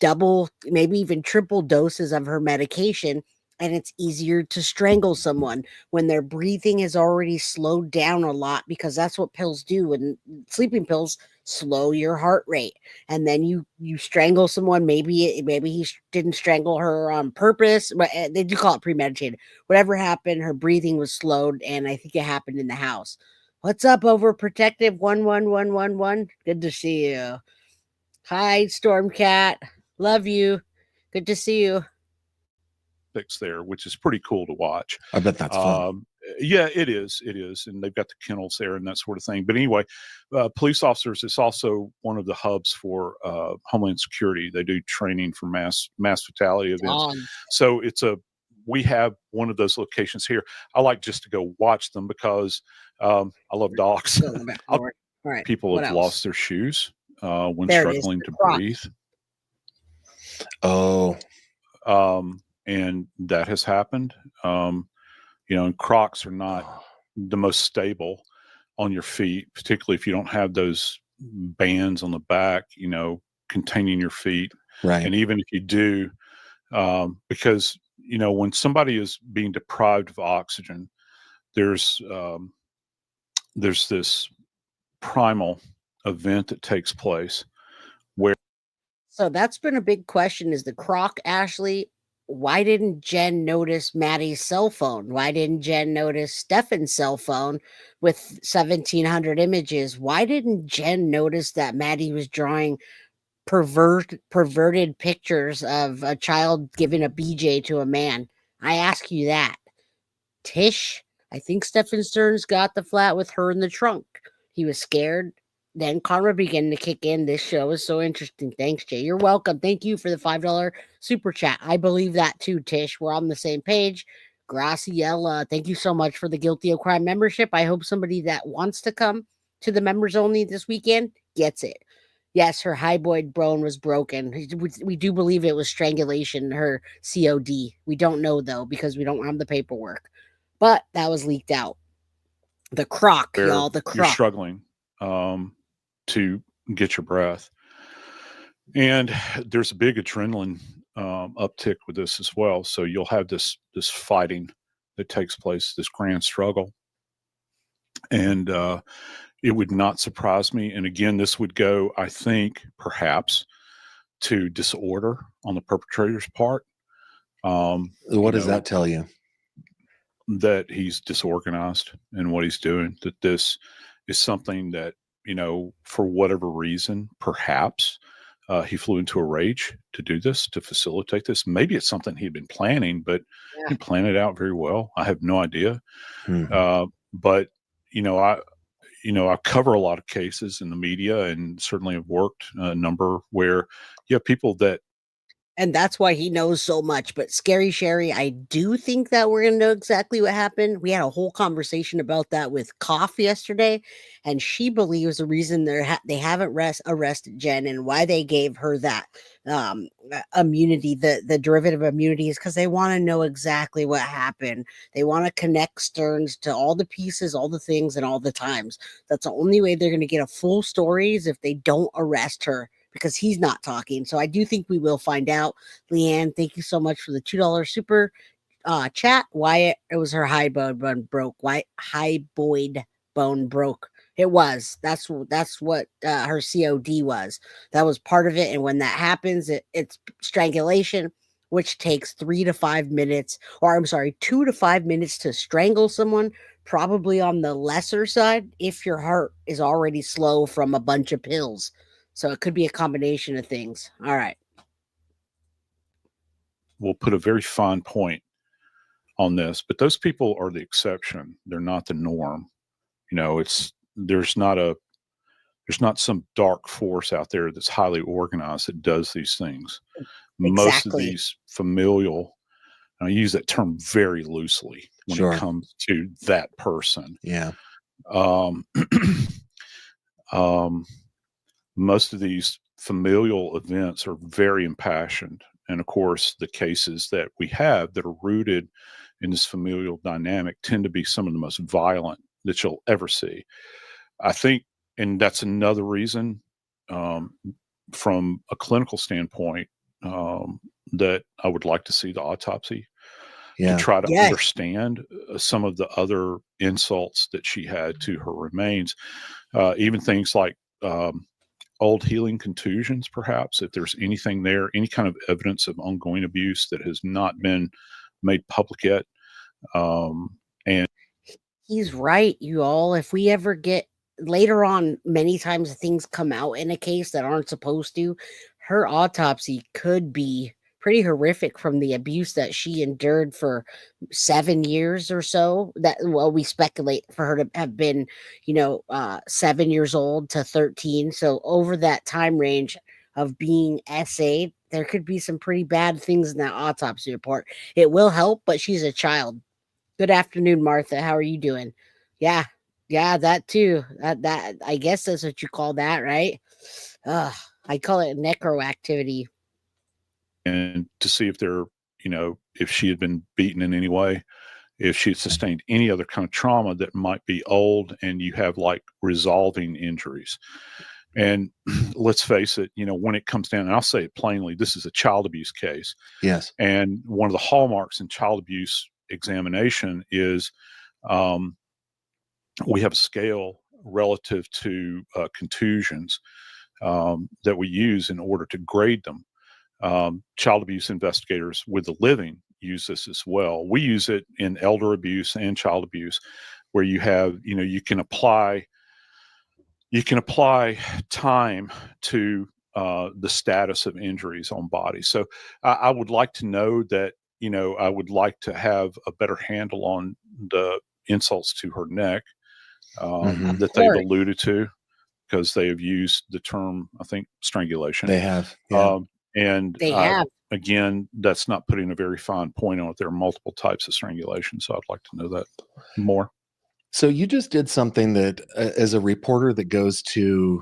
double, maybe even triple doses of her medication, and it's easier to strangle someone when their breathing is already slowed down a lot, because that's what pills do. And sleeping pills slow your heart rate, and then you strangle someone. Maybe he didn't strangle her on purpose, but they do call it premeditated. Whatever happened, her breathing was slowed, and I think it happened in the house. What's up, Overprotective 11111? Good to see you. Hi, Stormcat. Love you. Good to see you. There, which is pretty cool to watch. I bet that's fun. Yeah, it is. It is. And they've got the kennels there and that sort of thing. But anyway, police officers, it's also one of the hubs for Homeland Security. They do training for mass fatality events. So we have one of those locations here. I like just to go watch them because I love dogs. Right. People have lost their shoes when struggling to breathe. Oh. And that has happened. And Crocs are not the most stable on your feet, particularly if you don't have those bands on the back, containing your feet. Right. And even if you do, because, when somebody is being deprived of oxygen, there's this primal event that takes place where. So that's been a big question, is the Croc, Ashley. Why didn't Jen notice Maddie's cell phone? Why didn't Jen notice Stefan's cell phone with 1,700 images? Why didn't Jen notice that Maddie was drawing perverted pictures of a child giving a BJ to a man? I ask you that. Tish, I think Stefan Stearns got the flat with her in the trunk. He was scared. Then karma began to kick in. This show is so interesting. Thanks, Jay. You're welcome. Thank you for the $5 super chat. I believe that too, Tish. We're on the same page. Graciela, thank you so much for the Guilty of Crime membership. I hope somebody that wants to come to the members only this weekend gets it. Yes, her hyboid bone was broken. We do believe it was strangulation, her COD. We don't know, though, because we don't have the paperwork. But that was leaked out. The Croc, y'all, the Croc. You're struggling to get your breath. And there's a big adrenaline uptick with this as well. So you'll have this fighting that takes place, this grand struggle. And it would not surprise me. And again, this would go, I think, perhaps to disorder on the perpetrator's part. What does that tell you? That he's disorganized in what he's doing, that this is something that, for whatever reason, perhaps he flew into a rage to do this, to facilitate this. Maybe it's something he'd been planning, but he didn't plan it out very well. I have no idea. But, I cover a lot of cases in the media and certainly have worked a number where you have people that. And that's why he knows so much. But Scary Sherry, I do think that we're going to know exactly what happened. We had a whole conversation about that with Koff yesterday, and she believes the reason they haven't arrested Jen and why they gave her that immunity, the derivative immunity, is because they want to know exactly what happened. They want to connect Stearns to all the pieces, all the things, and all the times. That's the only way they're going to get a full story, is if they don't arrest her, because he's not talking. So I do think we will find out. Leanne, thank you so much for the $2 super chat. Why it was her hyboid bone broke. Why hyboid bone broke. It was. That's what her COD was. That was part of it. And when that happens, it's strangulation, which takes 3 to 5 minutes, or I'm sorry, 2 to 5 minutes to strangle someone. Probably on the lesser side if your heart is already slow from a bunch of pills. So it could be a combination of things. All right. We'll put a very fine point on this, but those people are the exception. They're not the norm. You know, there's not some dark force out there that's highly organized that does these things. Exactly. Most of these familial, and I use that term very loosely when Sure. it comes to that person. Yeah. Most of these familial events are very impassioned. And of course, the cases that we have that are rooted in this familial dynamic tend to be some of the most violent that you'll ever see. I think, and that's another reason from a clinical standpoint that I would like to see the autopsy to try to understand some of the other insults that she had to her remains, even things like old healing contusions, perhaps, if there's anything there, any kind of evidence of ongoing abuse that has not been made public yet. And he's right, you all. If we ever get later on, many times things come out in a case that aren't supposed to. Her autopsy could be pretty horrific from the abuse that she endured for 7 years or so. That, well, we speculate for her to have been, 7 years old to 13. So over that time range of being essayed, there could be some pretty bad things in that autopsy report. It will help, but she's a child. Good afternoon, Martha. How are you doing? Yeah, that too. That I guess that's what you call that, right? I call it necroactivity. And to see if if she had been beaten in any way, if she had sustained any other kind of trauma that might be old, and you have like resolving injuries. And let's face it, when it comes down, and I'll say it plainly, this is a child abuse case. Yes. And one of the hallmarks in child abuse examination is we have a scale relative to contusions that we use in order to grade them. Child abuse investigators with the living use this as well. We use it in elder abuse and child abuse, where you have, you can apply time to the status of injuries on bodies. So I would like to know that, I would like to have a better handle on the insults to her neck that they've alluded to, because they have used the term, I think, strangulation. They have. Yeah. And they have. Again, that's not putting a very fine point on it. There are multiple types of strangulation, so I'd like to know that more. So you just did something that, as a reporter that goes to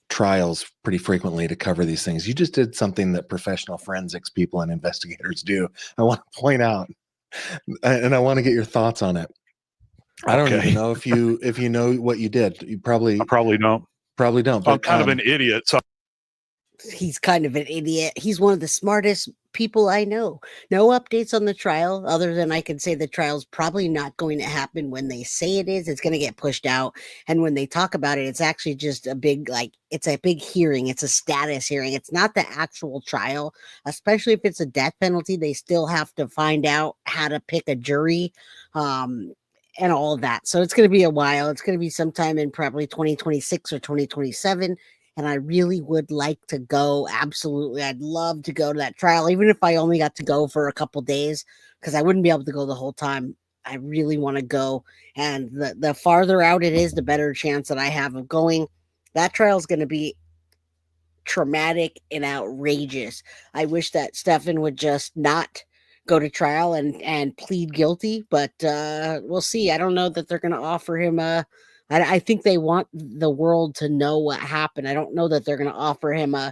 trials pretty frequently to cover these things, you just did something that professional forensics people and investigators do. I want to point out, and I want to get your thoughts on it. I don't even know if you know what you did. I probably don't. But I'm kind of an idiot. So he's kind of an idiot. He's one of the smartest people I know. No updates on the trial, other than I can say the trial's probably not going to happen when they say it is. It's going to get pushed out. And when they talk about it, it's actually just a big, it's a big hearing. It's a status hearing. It's not the actual trial, especially if it's a death penalty. They still have to find out how to pick a jury. And all of that. So it's going to be a while. It's going to be sometime in probably 2026 or 2027. And I really would like to go. Absolutely. I'd love to go to that trial, even if I only got to go for a couple days, because I wouldn't be able to go the whole time. I really want to go. And the farther out it is, the better chance that I have of going. That trial is going to be traumatic and outrageous. I wish that Stefan would just not go to trial and plead guilty, but we'll see. I don't know that they're going to offer him I think they want the world to know what happened. I don't know that they're going to offer him a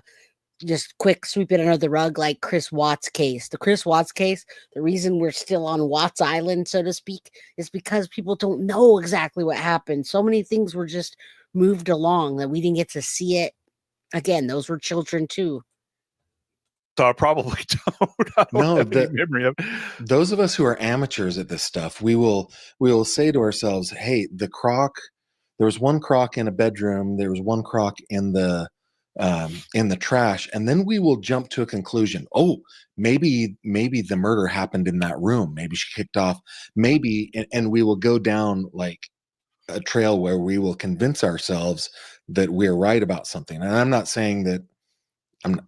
just quick sweep it under the rug like Chris Watts case. The Chris Watts case, the reason we're still on Watts Island, so to speak, is because people don't know exactly what happened. So many things were just moved along that we didn't get to see it. Again, those were children too. So I probably don't have any memory of it. Those of us who are amateurs at this stuff, we will say to ourselves, hey, the croc there was one crock in a bedroom, there was one crock in the trash, and then we will jump to a conclusion. Oh, maybe the murder happened in that room. Maybe she kicked off. Maybe, and we will go down like a trail where we will convince ourselves that we're right about something. And I'm not saying that I'm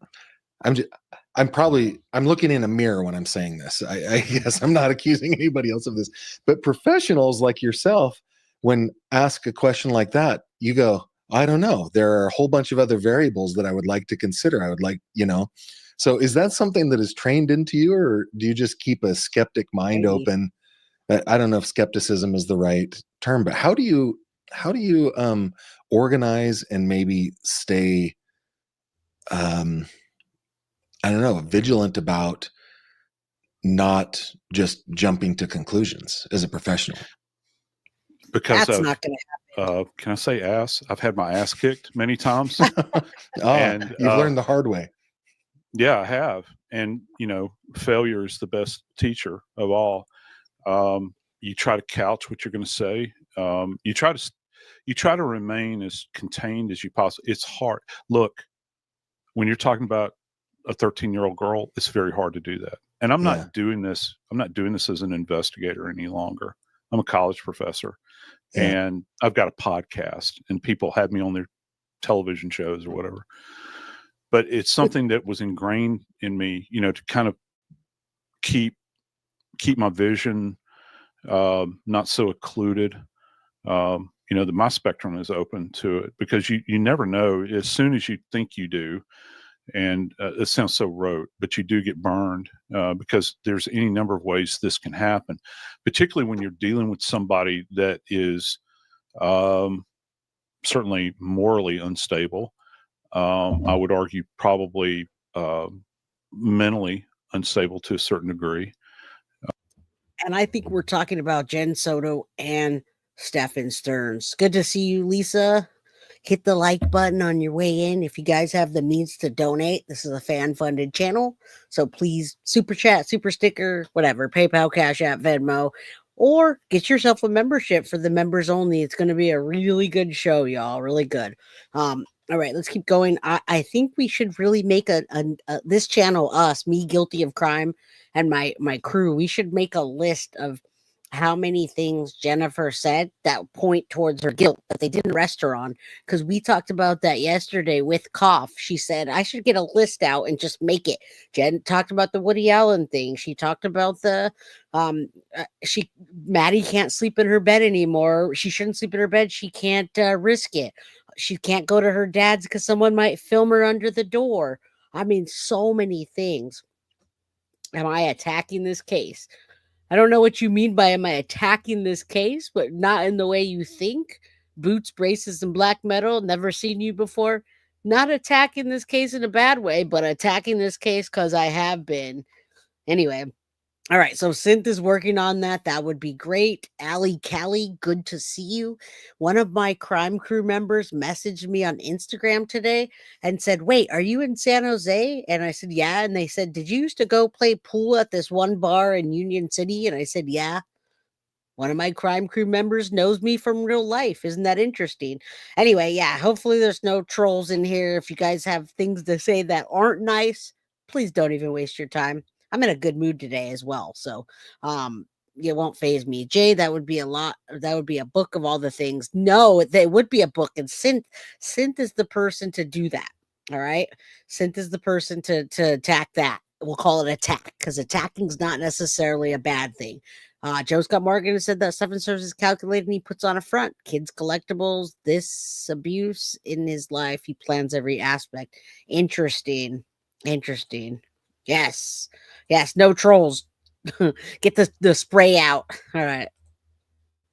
looking in a mirror when I'm saying this. I guess I'm not accusing anybody else of this, but professionals like yourself, when ask a question like that, you go, I don't know. There are a whole bunch of other variables that I would like to consider. I would like, so is that something that is trained into you, or do you just keep a skeptic mind open? I don't know if skepticism is the right term, but how do you organize and maybe stay, I don't know, vigilant about not just jumping to conclusions as a professional? Because that's not going to happen. Can I say ass? I've had my ass kicked many times. And you've learned the hard way. Yeah, I have. And, failure is the best teacher of all. You try to couch what you're going to say. You try to remain as contained as you possibly. It's hard. Look, when you're talking about a 13-year-old girl, it's very hard to do that. And I'm not doing this. I'm not doing this as an investigator any longer. I'm a college professor, and I've got a podcast, and people have me on their television shows or whatever. But it's something that was ingrained in me, to kind of keep my vision not so occluded. My spectrum is open to it, because you never know. As soon as you think you do, and it sounds so rote, but you do get burned, because there's any number of ways this can happen, particularly when you're dealing with somebody that is certainly morally unstable. I would argue probably mentally unstable to a certain degree. And I think we're talking about Jen Soto and Stefan Stearns. Good to see you, Lisa. Hit the like button on your way in. If you guys have the means to donate, this is a fan-funded channel. So please, super chat, super sticker, whatever, PayPal, Cash App, Venmo, or get yourself a membership for the members only. It's going to be a really good show, y'all. Really good. All right, let's keep going. I think we should really make this channel, me guilty of crime, and my crew. We should make a list of how many things Jennifer said that point towards her guilt that they didn't arrest her on. Because we talked about that yesterday with Cough. She said, I should get a list out and just make it. Jen talked about the Woody Allen thing. She talked about Maddie can't sleep in her bed anymore. She shouldn't sleep in her bed. She can't risk it. She can't go to her dad's because someone might film her under the door. I mean, so many things. Am I attacking this case? I don't know what you mean by am I attacking this case, but not in the way you think. Boots, braces, and black metal. Never seen you before. Not attacking this case in a bad way, but attacking this case because I have been. Anyway. All right, so Synth is working on that. That would be great. Allie Callie, good to see you. One of my crime crew members messaged me on Instagram today and said, wait, are you in San Jose? And I said, yeah. And they said, did you used to go play pool at this one bar in Union City? And I said, yeah. One of my crime crew members knows me from real life. Isn't that interesting? Anyway, yeah, hopefully there's no trolls in here. If you guys have things to say that aren't nice, please don't even waste your time. I'm in a good mood today as well. So it won't faze me. Jay, that would be a lot. That would be a book of all the things. No, they would be a book. And Synth is the person to do that. All right. Synth is the person to attack that. We'll call it attack, because attacking is not necessarily a bad thing. Joe Scott Morgan said that Stefan Stearns is calculated and he puts on a front. Kids, collectibles, this abuse in his life. He plans every aspect. Interesting. Yes. No trolls. Get the spray out. All right.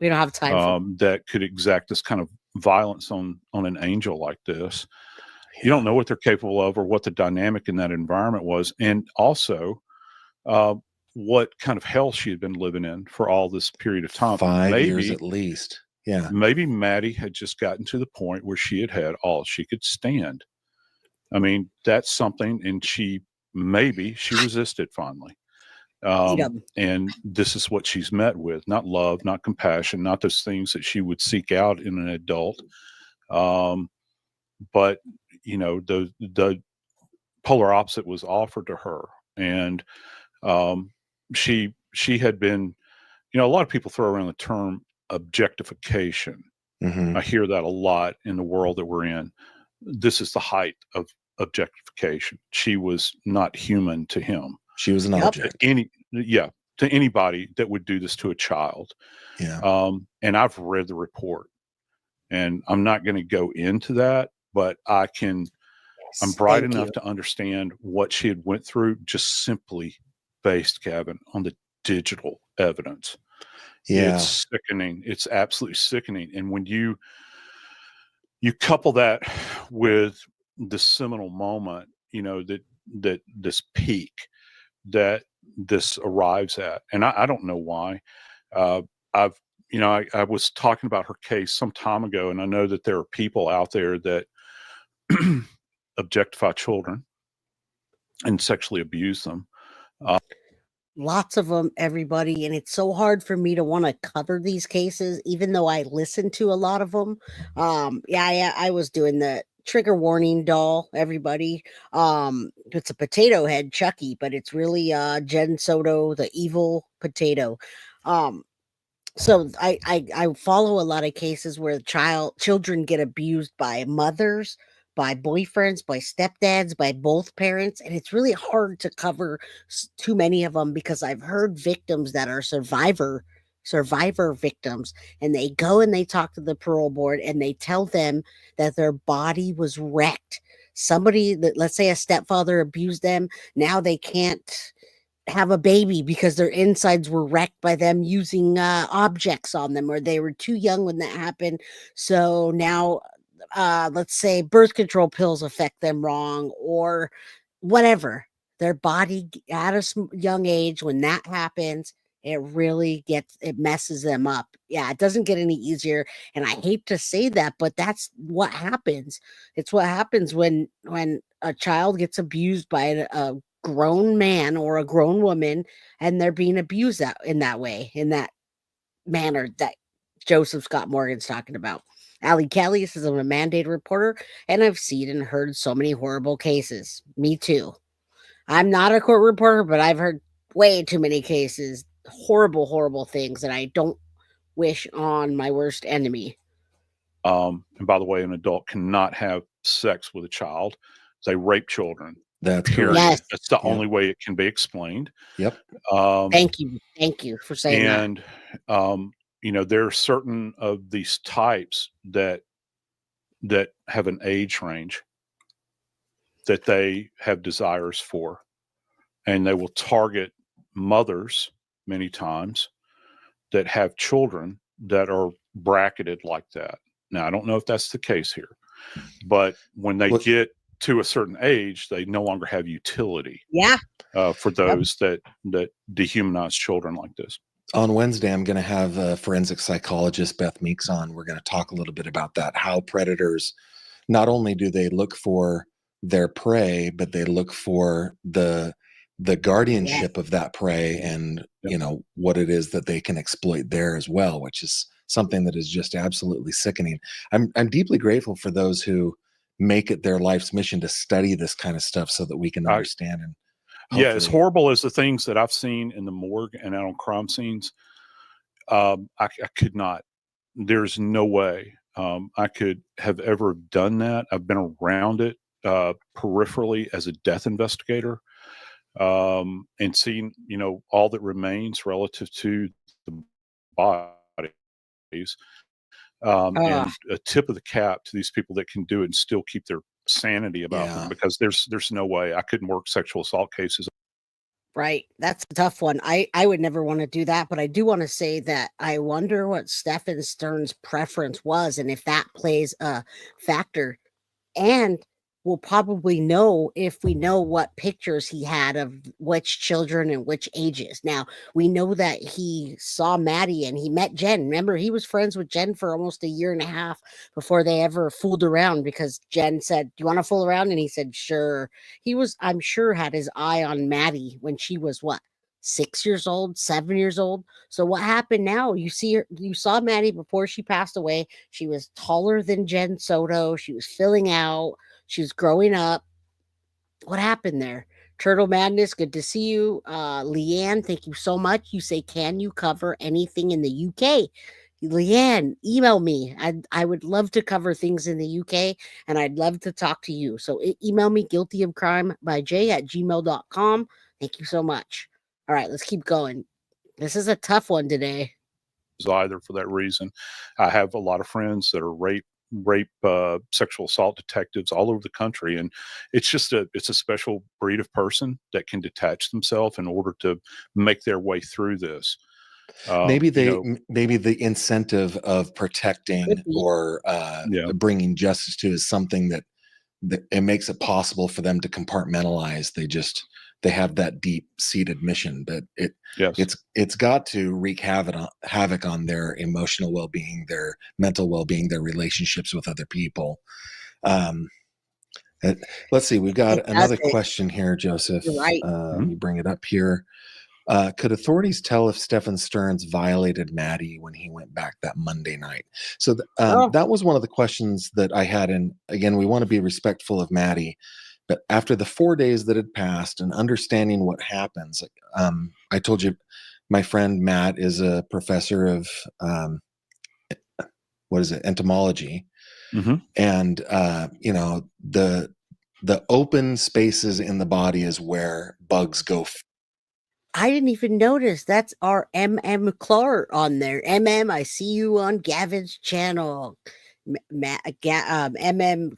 We don't have time that could exact this kind of violence on an angel like this. Yeah. You don't know what they're capable of or what the dynamic in that environment was. And also what kind of hell she had been living in for all this period of time. 5 years at least. Yeah. Maybe Maddie had just gotten to the point where she had all she could stand. I mean, that's something. And she resisted finally. And this is what she's met with: not love, not compassion, not those things that she would seek out in an adult. But the polar opposite was offered to her, and she had been, a lot of people throw around the term objectification. Mm-hmm. I hear that a lot in the world that we're in. This is the height of objectification. She was not human to him. She was an object. To anybody that would do this to a child. Yeah. And I've read the report, and I'm not going to go into that, but I'm bright enough to understand what she had went through, just simply based, Gavin, on the digital evidence. Yeah. It's sickening. It's absolutely sickening. And when you couple that with the seminal moment, that this peak that this arrives at, and I don't know why. I was talking about her case some time ago, and I know that there are people out there that objectify children and sexually abuse them. Lots of them, everybody, and it's so hard for me to want to cover these cases, even though I listen to a lot of them. I was doing the trigger warning doll, everybody. It's a potato head, Chucky, but it's really Jen Soto, the evil potato. So I follow a lot of cases where children get abused by mothers, by boyfriends, by stepdads, by both parents, and it's really hard to cover too many of them because I've heard victims that are survivor victims, and they go and they talk to the parole board and they tell them that their body was wrecked. Somebody that, let's say a stepfather abused them, now they can't have a baby because their insides were wrecked by them using objects on them, or they were too young when that happened. So now, let's say birth control pills affect them wrong, or whatever. Their body at a young age, when that happens, it really messes them up. Yeah, it doesn't get any easier. And I hate to say that, but that's what happens. It's what happens when a child gets abused by a grown man or a grown woman, and they're being abused in that way, in that manner that Joseph Scott Morgan's talking about. Ali Callius is a mandated reporter, and I've seen and heard so many horrible cases. Me too. I'm not a court reporter, but I've heard way too many cases, horrible, horrible things that I don't wish on my worst enemy. And by the way, an adult cannot have sex with a child. They rape children. That's period. Yes. That's the only way it can be explained. Yep. Thank you for saying that. And there are certain of these types that have an age range that they have desires for, and they will target mothers many times that have children that are bracketed like that. Now, I don't know if that's the case here, but when they get to a certain age, they no longer have utility. Yeah. For those that dehumanize children like this. On Wednesday, I'm going to have a forensic psychologist, Beth Meeks, on. We're going to talk a little bit about that, how predators, not only do they look for their prey, but they look for the guardianship of that prey, and what it is that they can exploit there as well, which is something that is just absolutely sickening. I'm deeply grateful for those who make it their life's mission to study this kind of stuff so that we can understand. And yeah, as horrible as the things that I've seen in the morgue and out on crime scenes, I could not. There's no way I could have ever done that. I've been around it peripherally as a death investigator, and seen all that remains relative to the bodies. And a tip of the cap to these people that can do it and still keep their sanity about them, because there's no way I couldn't work sexual assault cases. Right. That's a tough one. I would never want to do that, but I do want to say that I wonder what Stephen Stern's preference was, and if that plays a factor. And we'll probably know if we know what pictures he had of which children and which ages. Now, we know that he saw Maddie and he met Jen. Remember, he was friends with Jen for almost a year and a half before they ever fooled around, because Jen said, "Do you want to fool around?" And he said, "Sure." He was, I'm sure, had his eye on Maddie when she was what? 6 years old, 7 years old. So what happened now? You see her, you saw Maddie before she passed away. She was taller than Jen Soto. She was filling out. She was growing up. What happened there? Turtle Madness, good to see you. Leanne, thank you so much. You say, can you cover anything in the UK? Leanne, email me. I would love to cover things in the UK, and I'd love to talk to you. So email me guiltyofcrimebyj@gmail.com. Thank you so much. All right, let's keep going. This is a tough one today. Either for that reason. I have a lot of friends that are rape sexual assault detectives all over the country, and it's a special breed of person that can detach themselves in order to make their way through this. Maybe the incentive of protecting or bringing justice to is something that it makes it possible for them to compartmentalize. They have that deep-seated mission, but it's got to wreak havoc on their emotional well-being, their mental well-being, their relationships with other people. Let's see, we've got another question here, Joseph. You're right. Let me bring it up here. Could authorities tell if Stephen Stearns violated Maddie when he went back that Monday night? So that was one of the questions that I had. And again, we want to be respectful of Maddie. But after the 4 days that had passed and understanding what happens, I told you my friend Matt is a professor of entomology. And the open spaces in the body is where bugs go. I didn't even notice. That's our Clark on there. I see you on Gavin's channel.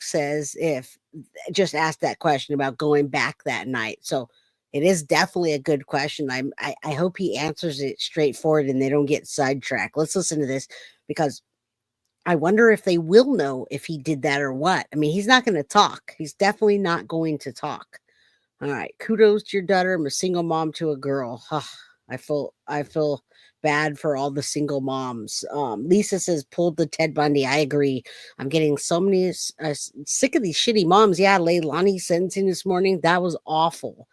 Says if just asked that question about going back that night. So it is definitely a good question. I hope he answers it straightforward and they don't get sidetracked. Let's listen to this, because I wonder if they will know if he did that or what. I mean, he's not going to talk. He's definitely not going to talk. All right. Kudos to your daughter. I'm a single mom to a girl. I feel bad for all the single moms. Lisa says, pulled the Ted Bundy. I agree. I'm getting so many sick of these shitty moms. Yeah, Leilani sentencing this morning. That was awful.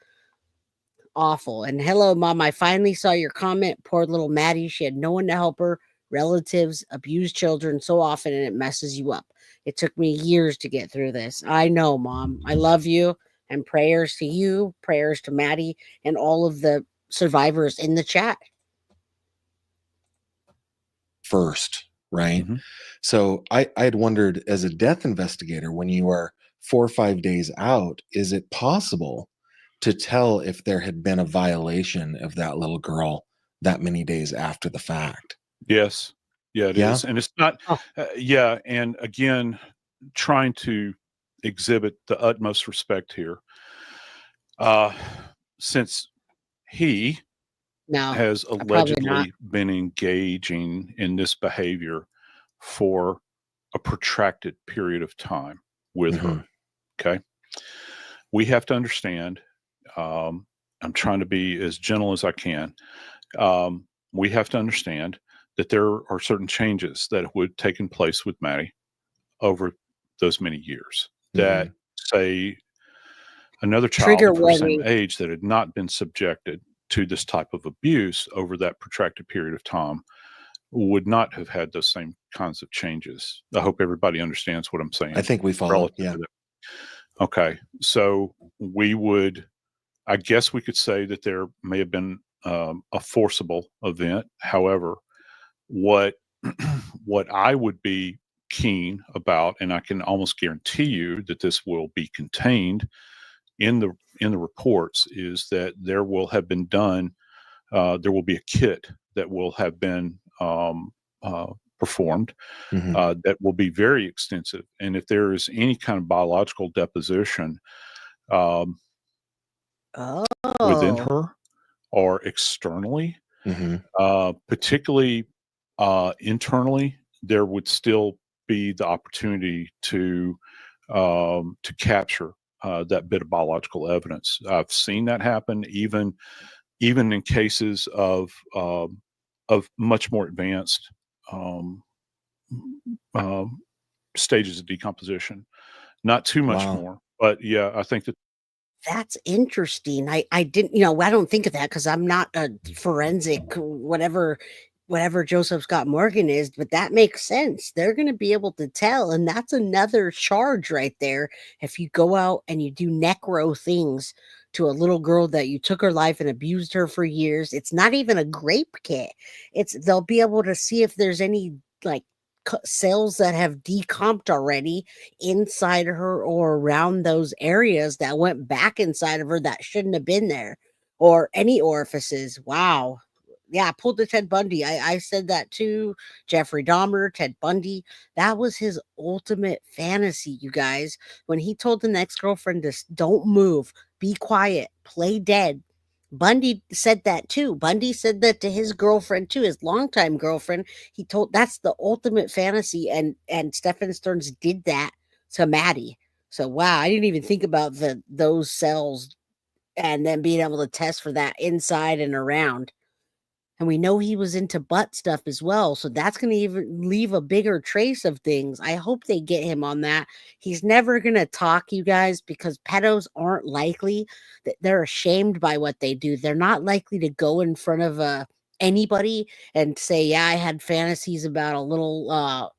Awful. And hello, Mom. I finally saw your comment. Poor little Maddie. She had no one to help her. Relatives abuse children so often, and it messes you up. It took me years to get through this. I know, Mom. I love you. And prayers to you, prayers to Maddie, and all of the survivors in the chat. First, right? So I had wondered, as a death investigator, when you are 4 or 5 days out, is it possible to tell if there had been a violation of that little girl that many days after the fact? Yes. Yeah, it is. And it's not, and again, trying to exhibit the utmost respect here. Since he has allegedly been engaging in this behavior for a protracted period of time with her. Okay. We have to understand, I'm trying to be as gentle as I can. We have to understand that there are certain changes that would taken place with Maddie over those many years that, say, another child of her same age that had not been subjected to this type of abuse over that protracted period of time would not have had those same kinds of changes. I hope everybody understands what I'm saying. I think we follow. Yeah. Okay. So I guess we could say that there may have been a forcible event. However, what I would be keen about, and I can almost guarantee you that this will be contained in the reports, is that there will have been done. There will be a kit that will have been performed that will be very extensive, and if there is any kind of biological deposition within her or externally, particularly internally, there would still be the opportunity to capture that bit of biological evidence. I've seen that happen even in cases of much more advanced stages of decomposition. Not too much more, but yeah, I think that That's interesting. I didn't, I don't think of that because I'm not a forensic, whatever Joseph Scott Morgan is, but that makes sense. They're going to be able to tell. And that's another charge right there. If you go out and you do necro things to a little girl that you took her life and abused her for years, it's not even a grape kit. They'll be able to see if there's any like cells that have decomped already inside her or around those areas that went back inside of her that shouldn't have been there, or any orifices. Wow. Yeah, pulled the Ted Bundy. I said that too. Jeffrey Dahmer, Ted Bundy. That was his ultimate fantasy, you guys. When he told the next girlfriend to don't move, be quiet, play dead. Bundy said that too. Bundy said that to his girlfriend too, his longtime girlfriend. He told that's the ultimate fantasy, and Stephen Stearns did that to Maddie. So wow, I didn't even think about those cells and then being able to test for that inside and around. And we know he was into butt stuff as well. So that's going to even leave a bigger trace of things. I hope they get him on that. He's never going to talk, you guys, because pedos aren't likely that they're ashamed by what they do. They're not likely to go in front of anybody and say, yeah, I had fantasies about a little,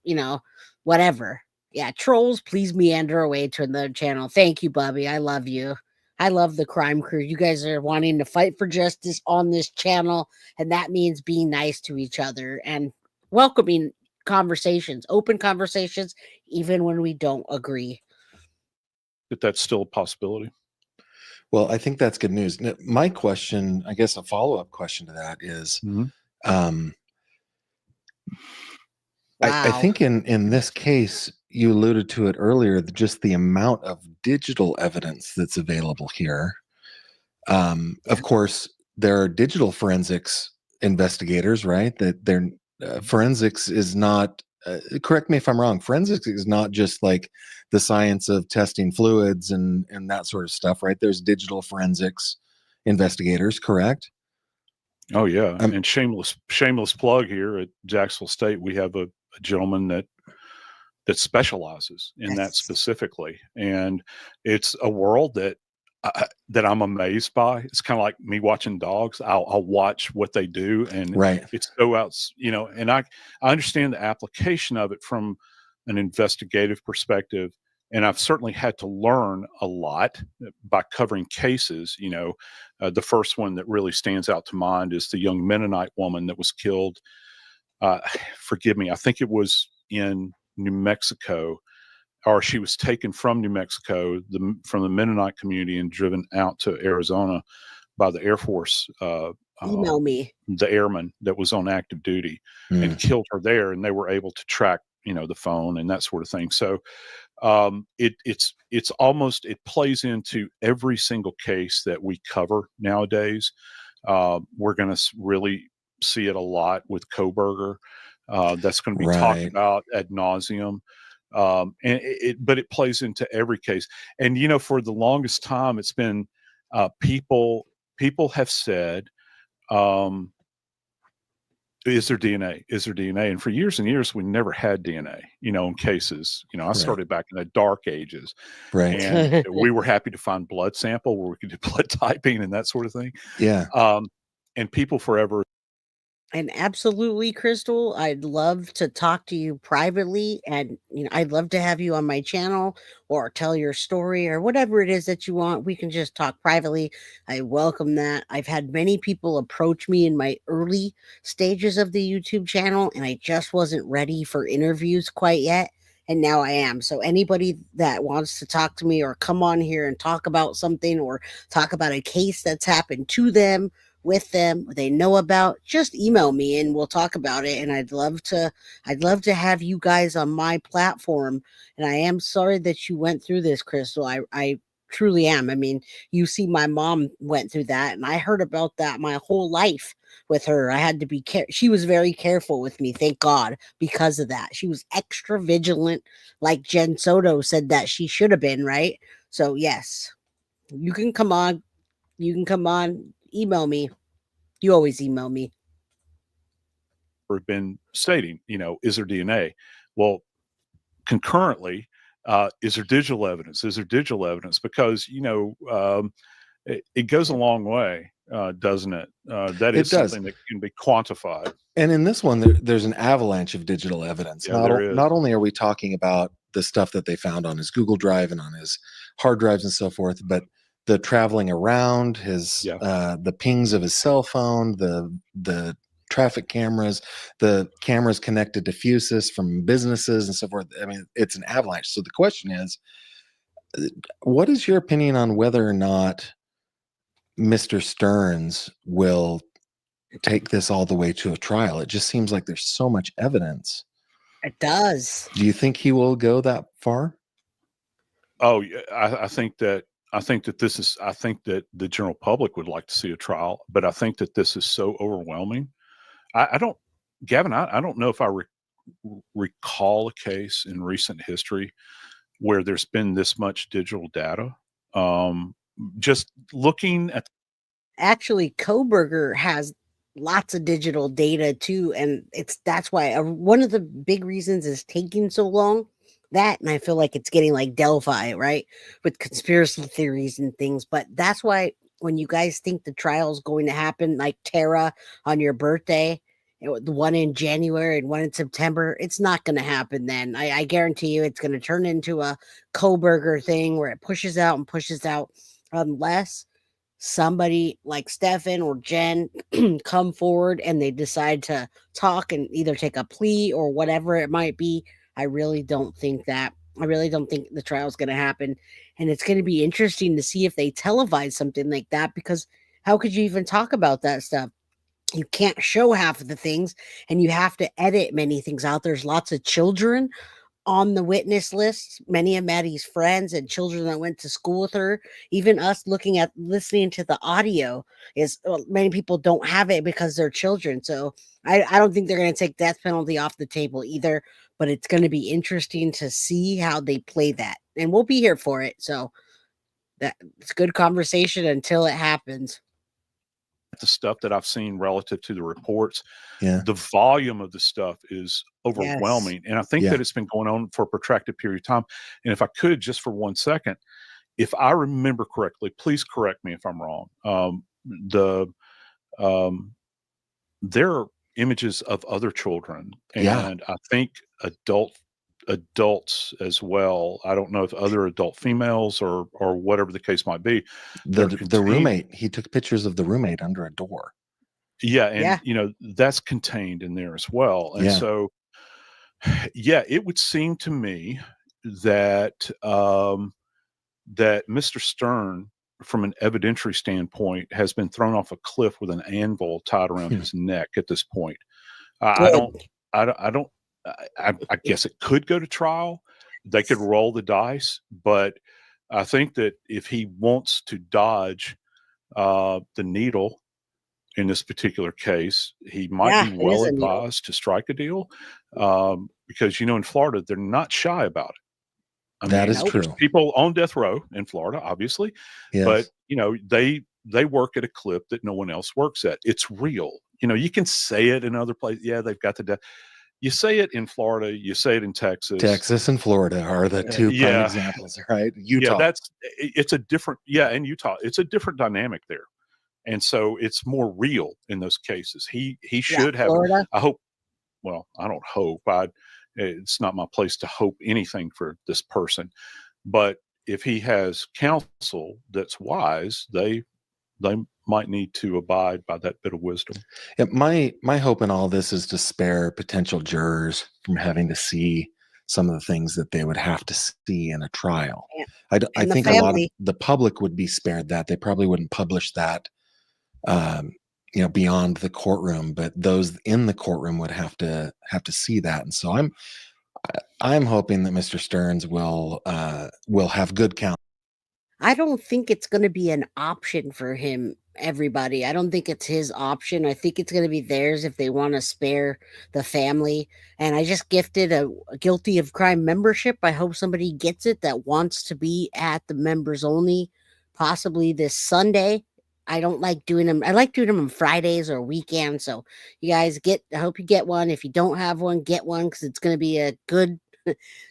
whatever. Yeah, trolls, please meander away to another channel. Thank you, Bubby. I love you. I love the crime crew. You guys are wanting to fight for justice on this channel, and that means being nice to each other and welcoming conversations, open conversations, even when we don't agree. That's still a possibility. Well, I think that's good news. Now, my question, I guess a follow-up question to that is, I think in this case, you alluded to it earlier, just the amount of digital evidence that's available here. Of course, there are digital forensics investigators, right? That they're forensics is not. Correct me if I'm wrong. Forensics is not just like the science of testing fluids and that sort of stuff, right? There's digital forensics investigators, correct? Oh yeah, and shameless plug here at Jacksonville State, we have a gentleman that specializes in that specifically, and it's a world that I'm amazed by. It's kind of like me watching dogs. I'll watch what they do, and it's so out, and I understand the application of it from an investigative perspective, and I've certainly had to learn a lot by covering cases. The first one that really stands out to mind is the young Mennonite woman that was killed. Forgive me, I think it was in New Mexico, or she was taken from New Mexico, from the Mennonite community, and driven out to Arizona by the Air Force. Email me. The airman that was on active duty and killed her there, and they were able to track, the phone and that sort of thing. So it's almost, it plays into every single case that we cover nowadays. We're going to really see it a lot with Koberger. That's going to be talked about ad nauseum. But it plays into every case. And, for the longest time, it's been, people have said, is there DNA? Is there DNA? And for years and years, we never had DNA, in cases. I started back in the dark ages. Right. And we were happy to find blood sample where we could do blood typing and that sort of thing. Yeah. And people forever. And absolutely, Crystal, I'd love to talk to you privately, and I'd love to have you on my channel or tell your story or whatever it is that you want. We can just talk privately. I welcome that. I've had many people approach me in my early stages of the YouTube channel, and I just wasn't ready for interviews quite yet. And now I am. So anybody that wants to talk to me or come on here and talk about something or talk about a case that's happened to them, with them, they know about, just email me and we'll talk about it. And I'd love to have you guys on my platform. And I am sorry that you went through this, Crystal. I truly am. I mean, you see, my mom went through that, and I heard about that my whole life with her. I had to be she was very careful with me, thank God, because of that. She was extra vigilant, like Jen Soto said that she should have been, right? So yes, you can come on. Email me. You always email me. We've been stating, is there DNA? Well, concurrently, Is there digital evidence? Is there digital evidence? Because, it goes a long way, doesn't it? That is something that can be quantified. And in this one, there's an avalanche of digital evidence. Yeah, there is. Not only are we talking about the stuff that they found on his Google Drive and on his hard drives and so forth, but the traveling around, his the pings of his cell phone, the traffic cameras, the cameras connected to Fusus from businesses and so forth. I mean, it's an avalanche. So the question is, what is your opinion on whether or not Mr. Stearns will take this all the way to a trial? It just seems like there's so much evidence. It does. Do you think he will go that far? Oh, yeah. I think that the general public would like to see a trial, but I think that this is so overwhelming. I don't, Gavin, I don't know if I recall a case in recent history where there's been this much digital data. Just looking at. Actually, Koberger has lots of digital data too, and that's why one of the big reasons is taking so long. That, and I feel like it's getting like Delphi, right, with conspiracy theories and things. But that's why when you guys think the trial is going to happen, like Tara on your birthday, the one in January and one in September, it's not going to happen then. I guarantee you it's going to turn into a Koberger thing where it pushes out, unless somebody like Stefan or Jen come forward and they decide to talk and either take a plea or whatever it might be. I really don't think the trial is going to happen. And it's going to be interesting to see if they televise something like that, because how could you even talk about that stuff? You can't show half of the things, and you have to edit many things out. There's lots of children on the witness list, many of Maddie's friends and children that went to school with her. Even us listening to the audio many people don't have it because they're children. So I don't think they're going to take death penalty off the table either, but it's going to be interesting to see how they play that, and we'll be here for it. So it's a good conversation until it happens. The stuff that I've seen relative to the reports, the volume of the stuff is overwhelming. Yes. And I think that it's been going on for a protracted period of time. And if I could, just for 1 second, if I remember correctly, please correct me if I'm wrong. There are images of other children, and I think adults as well. I don't know if other adult females or whatever the case might be. The roommate, he took pictures of the roommate under a door. Yeah. And, that's contained in there as well. And so, it would seem to me that, that Mr. Stern, from an evidentiary standpoint, has been thrown off a cliff with an anvil tied around his neck at this point. I guess it could go to trial. They could roll the dice, but I think that if he wants to dodge the needle in this particular case, he might be well advised to strike a deal, because, in Florida, they're not shy about it. That is true. There's people on death row in Florida, obviously, but they work at a clip that no one else works at. It's real. You can say it in other places. Yeah, they've got the death. You say it in Florida, you say it in Texas. Texas and Florida are the two prime examples, right? Utah. It's a different, and Utah, it's a different dynamic there. And so it's more real in those cases. He should have, Florida. I don't hope. It's not my place to hope anything for this person. But if he has counsel that's wise, they might need to abide by that bit of wisdom. Yeah, my hope in all this is to spare potential jurors from having to see some of the things that they would have to see in a trial. Yeah. I think a lot of the public would be spared that. They probably wouldn't publish that, beyond the courtroom, but those in the courtroom would have to see that. And so I'm hoping that Mr. Stearns will have good counsel. I don't think it's going to be an option for him, everybody. I don't think it's his option. I think it's going to be theirs if they want to spare the family. And I just gifted a guilty of crime membership. I hope somebody gets it that wants to be at the members only, possibly this Sunday. I don't like doing them. I like doing them on Fridays or weekends. So you guys I hope you get one. If you don't have one, get one, because it's going to be a good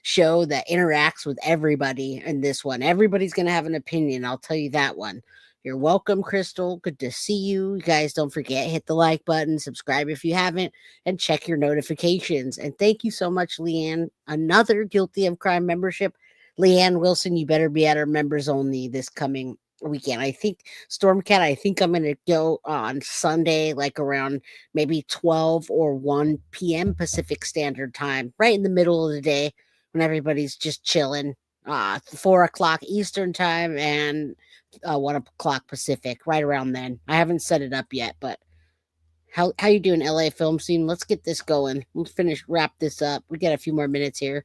show that interacts with everybody in this one. Everybody's going to have an opinion. I'll tell you that one. You're welcome, Crystal. Good to see you. You guys, don't forget, hit the like button, subscribe if you haven't, and check your notifications. And thank you so much, Leanne. Another Guilty of Crime membership. Leanne Wilson, you better be at our members only this coming weekend. I think Stormcat, I think I'm going to go on Sunday, like around maybe 12 or 1 p.m. Pacific Standard Time, right in the middle of the day when everybody's just chilling. 4 o'clock Eastern Time and 1 o'clock Pacific, right around then. I haven't set it up yet, but how you doing, LA film scene? Let's get this going. Let's wrap this up. We got a few more minutes here.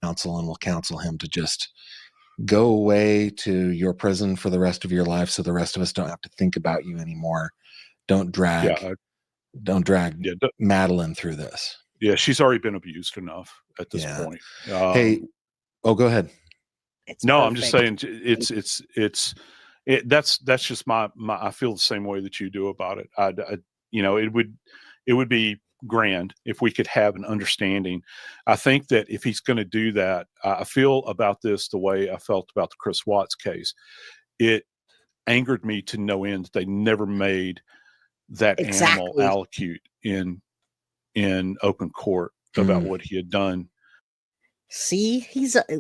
Counsel, and we'll counsel him to just go away to your prison for the rest of your life, so the rest of us don't have to think about you anymore. Don't drag Madeleine through this. Yeah, she's already been abused enough at this point. Hey, go ahead. No, I'm just saying that's just my I feel the same way that you do about it. It would be grand if we could have an understanding. I think that if he's going to do that, I feel about this the way I felt about the Chris Watts case. It angered me to no end that they never made that animal allocute in open court about what he had done. See,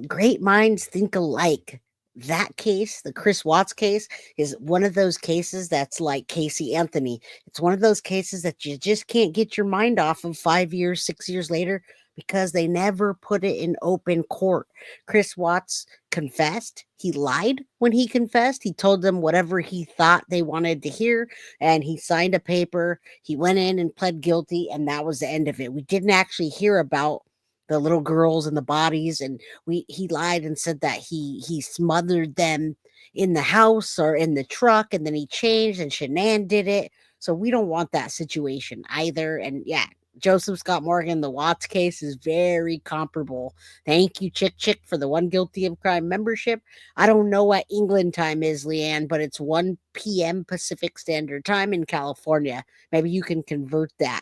great minds think alike. That case, the Chris Watts case, is one of those cases that's like Casey Anthony. It's one of those cases that you just can't get your mind off of 5 years, 6 years later, because they never put it in open court. Chris Watts confessed. He lied when he confessed. He told them whatever he thought they wanted to hear, and he signed a paper. He went in and pled guilty, and that was the end of it. We didn't actually hear about the little girls and the bodies, and he lied and said that he smothered them in the house or in the truck, and then he changed and Shanann did it. So we don't want that situation either. And yeah, Joseph Scott Morgan, the Watts case is very comparable. Thank you, Chick, for the one Guilty of Crime membership. I don't know what England time is, Leanne, but it's 1 p.m. Pacific Standard Time in California. Maybe you can convert that.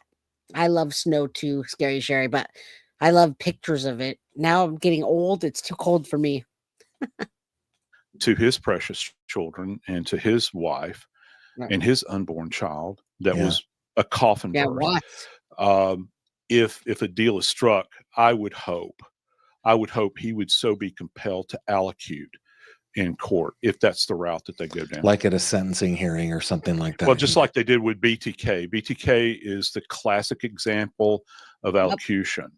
I love snow too, Scary Sherry, but I love pictures of it. Now I'm getting old. It's too cold for me. To his precious children and to his wife and his unborn child that was a coffin birth. If a deal is struck, I would hope he would so be compelled to allocute in court if that's the route that they go down. Like at a sentencing hearing or something like that. Well, just like they did with BTK. BTK is the classic example of allocution.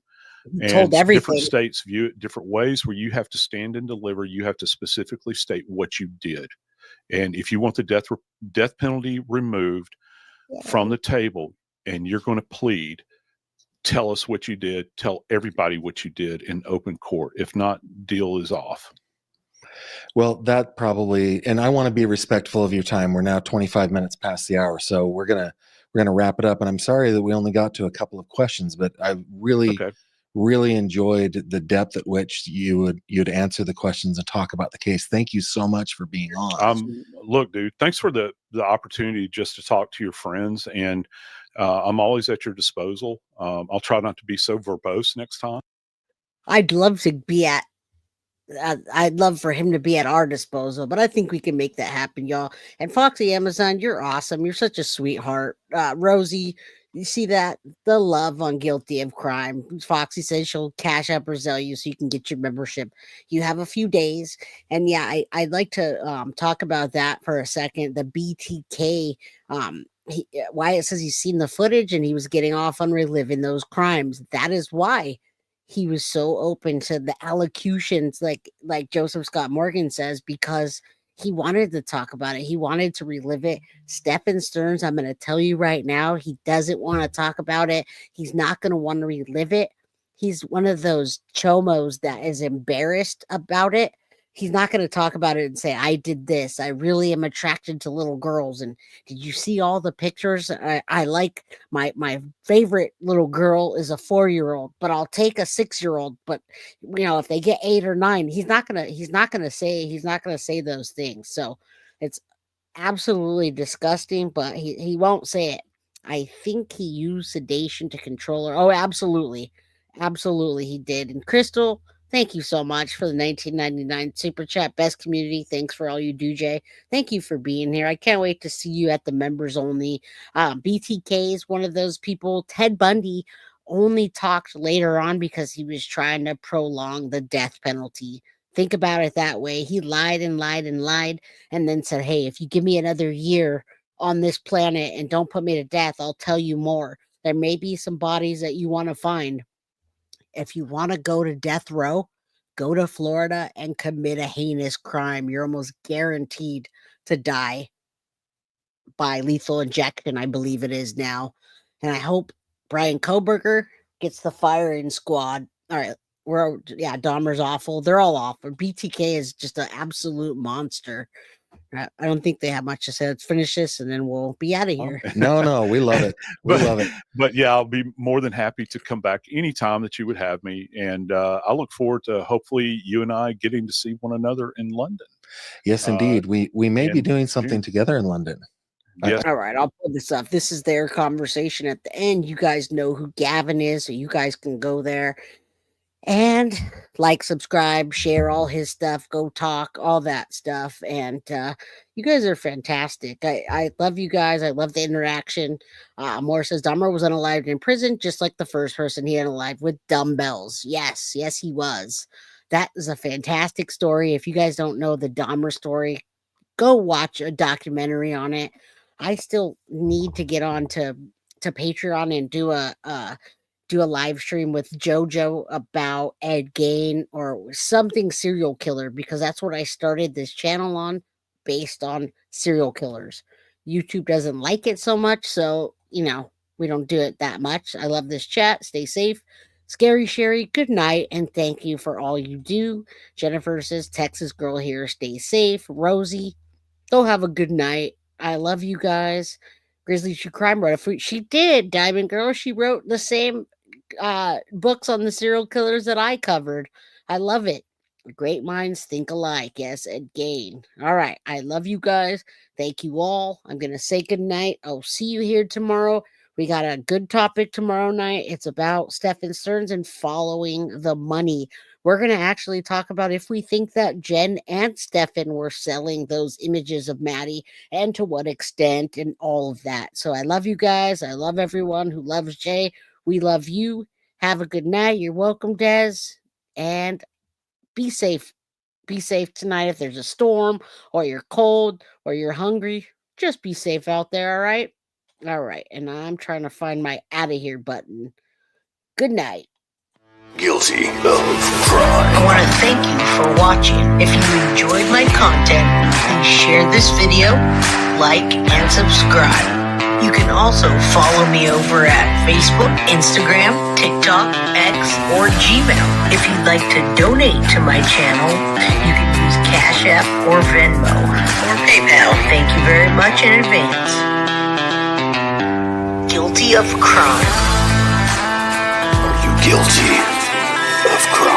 And different states view it different ways, where you have to stand and deliver. You have to specifically state what you did. And if you want the death penalty removed from the table and you're going to plead, tell us what you did. Tell everybody what you did in open court. If not, deal is off. Well, that probably, and I want to be respectful of your time. We're now 25 minutes past the hour, so we're gonna wrap it up. And I'm sorry that we only got to a couple of questions, but I really enjoyed the depth at which you'd answer the questions and talk about the case. Thank you so much for being on. Look, dude, thanks for the opportunity just to talk to your friends, and I'm always at your disposal. I'll try not to be so verbose next time. I'd love for him to be at our disposal, but I think we can make that happen, y'all. And Foxy Amazon, you're awesome. You're such a sweetheart. Rosie, you see that? The love on Guilty of Crime. Foxy says she'll cash up or Zelle you so you can get your membership. You have a few days. And yeah, I'd like to talk about that for a second. The BTK, Wyatt says he's seen the footage and he was getting off on reliving those crimes. That is why he was so open to the allocutions, like Joseph Scott Morgan says, because he wanted to talk about it. He wanted to relive it. Stephen Stearns, I'm going to tell you right now, he doesn't want to talk about it. He's not going to want to relive it. He's one of those chomos that is embarrassed about it. He's not going to talk about it and say, I did this. I really am attracted to little girls. And did you see all the pictures? I like my favorite little girl is a 4-year-old, but I'll take a 6-year-old. But if they get 8 or 9, he's not going to say those things. So it's absolutely disgusting, but he won't say it. I think he used sedation to control her. Oh, absolutely. Absolutely, he did. And Crystal, thank you so much for the 1999 super chat. Best community. Thanks for all you do, Jay. Thank you for being here. I can't wait to see you at the members only. BTK is one of those people. Ted Bundy only talked later on because he was trying to prolong the death penalty. Think about it that way. He lied and lied and lied and then said, hey, if you give me another year on this planet and don't put me to death, I'll tell you more. There may be some bodies that you want to find. If you want to go to death row, go to Florida and commit a heinous crime. You're almost guaranteed to die by lethal injection, I believe it is now. And I hope Brian Koberger gets the firing squad. All right. Dahmer's awful. They're all awful. BTK is just an absolute monster. I don't think they have much to say. Let's finish this and then we'll be out of here. No, we love it. Love it. But yeah, I'll be more than happy to come back anytime that you would have me. And I look forward to hopefully you and I getting to see one another in London. Yes, indeed. We may be doing something together in London. Yes. All right, I'll pull this up. This is their conversation at the end. You guys know who Gavin is, so you guys can go there and like, subscribe, share all his stuff, go talk, all that stuff. And you guys are fantastic. I love you guys. I love the interaction. Moore says Dahmer was unalived in prison, just like the first person he unalived with dumbbells. Yes, he was. That is a fantastic story. If you guys don't know the Dahmer story, go watch a documentary on it. I still need to get on to Patreon and do a live stream with JoJo about Ed Gein or something serial killer, because that's what I started this channel on, based on serial killers. YouTube doesn't like it so much, so we don't do it that much. I love this chat. Stay safe. Scary Sherry, good night, and thank you for all you do. Jennifer says, Texas girl here, stay safe. Rosie, go have a good night. I love you guys. Grizzly True Crime wrote she did, Diamond Girl. She wrote the same books on the serial killers that I covered. I love it. Great minds think alike. Yes, Ed Gein. All right. I love you guys. Thank you all. I'm going to say good night. I'll see you here tomorrow. We got a good topic tomorrow night. It's about Stefan Stearns and following the money. We're going to actually talk about if we think that Jen and Stefan were selling those images of Maddie and to what extent and all of that. So I love you guys. I love everyone who loves Jay. We love you. Have a good night. You're welcome, Des. And be safe. Be safe tonight. If there's a storm or you're cold or you're hungry, just be safe out there, all right? All right. And I'm trying to find my out of here button. Good night. Guilty of crime. I want to thank you for watching. If you enjoyed my content, please share this video, like, and subscribe. You can also follow me over at Facebook, Instagram, TikTok, X, or Gmail. If you'd like to donate to my channel, you can use Cash App or Venmo or PayPal. Thank you very much in advance. Guilty of crime. Are you guilty of crime?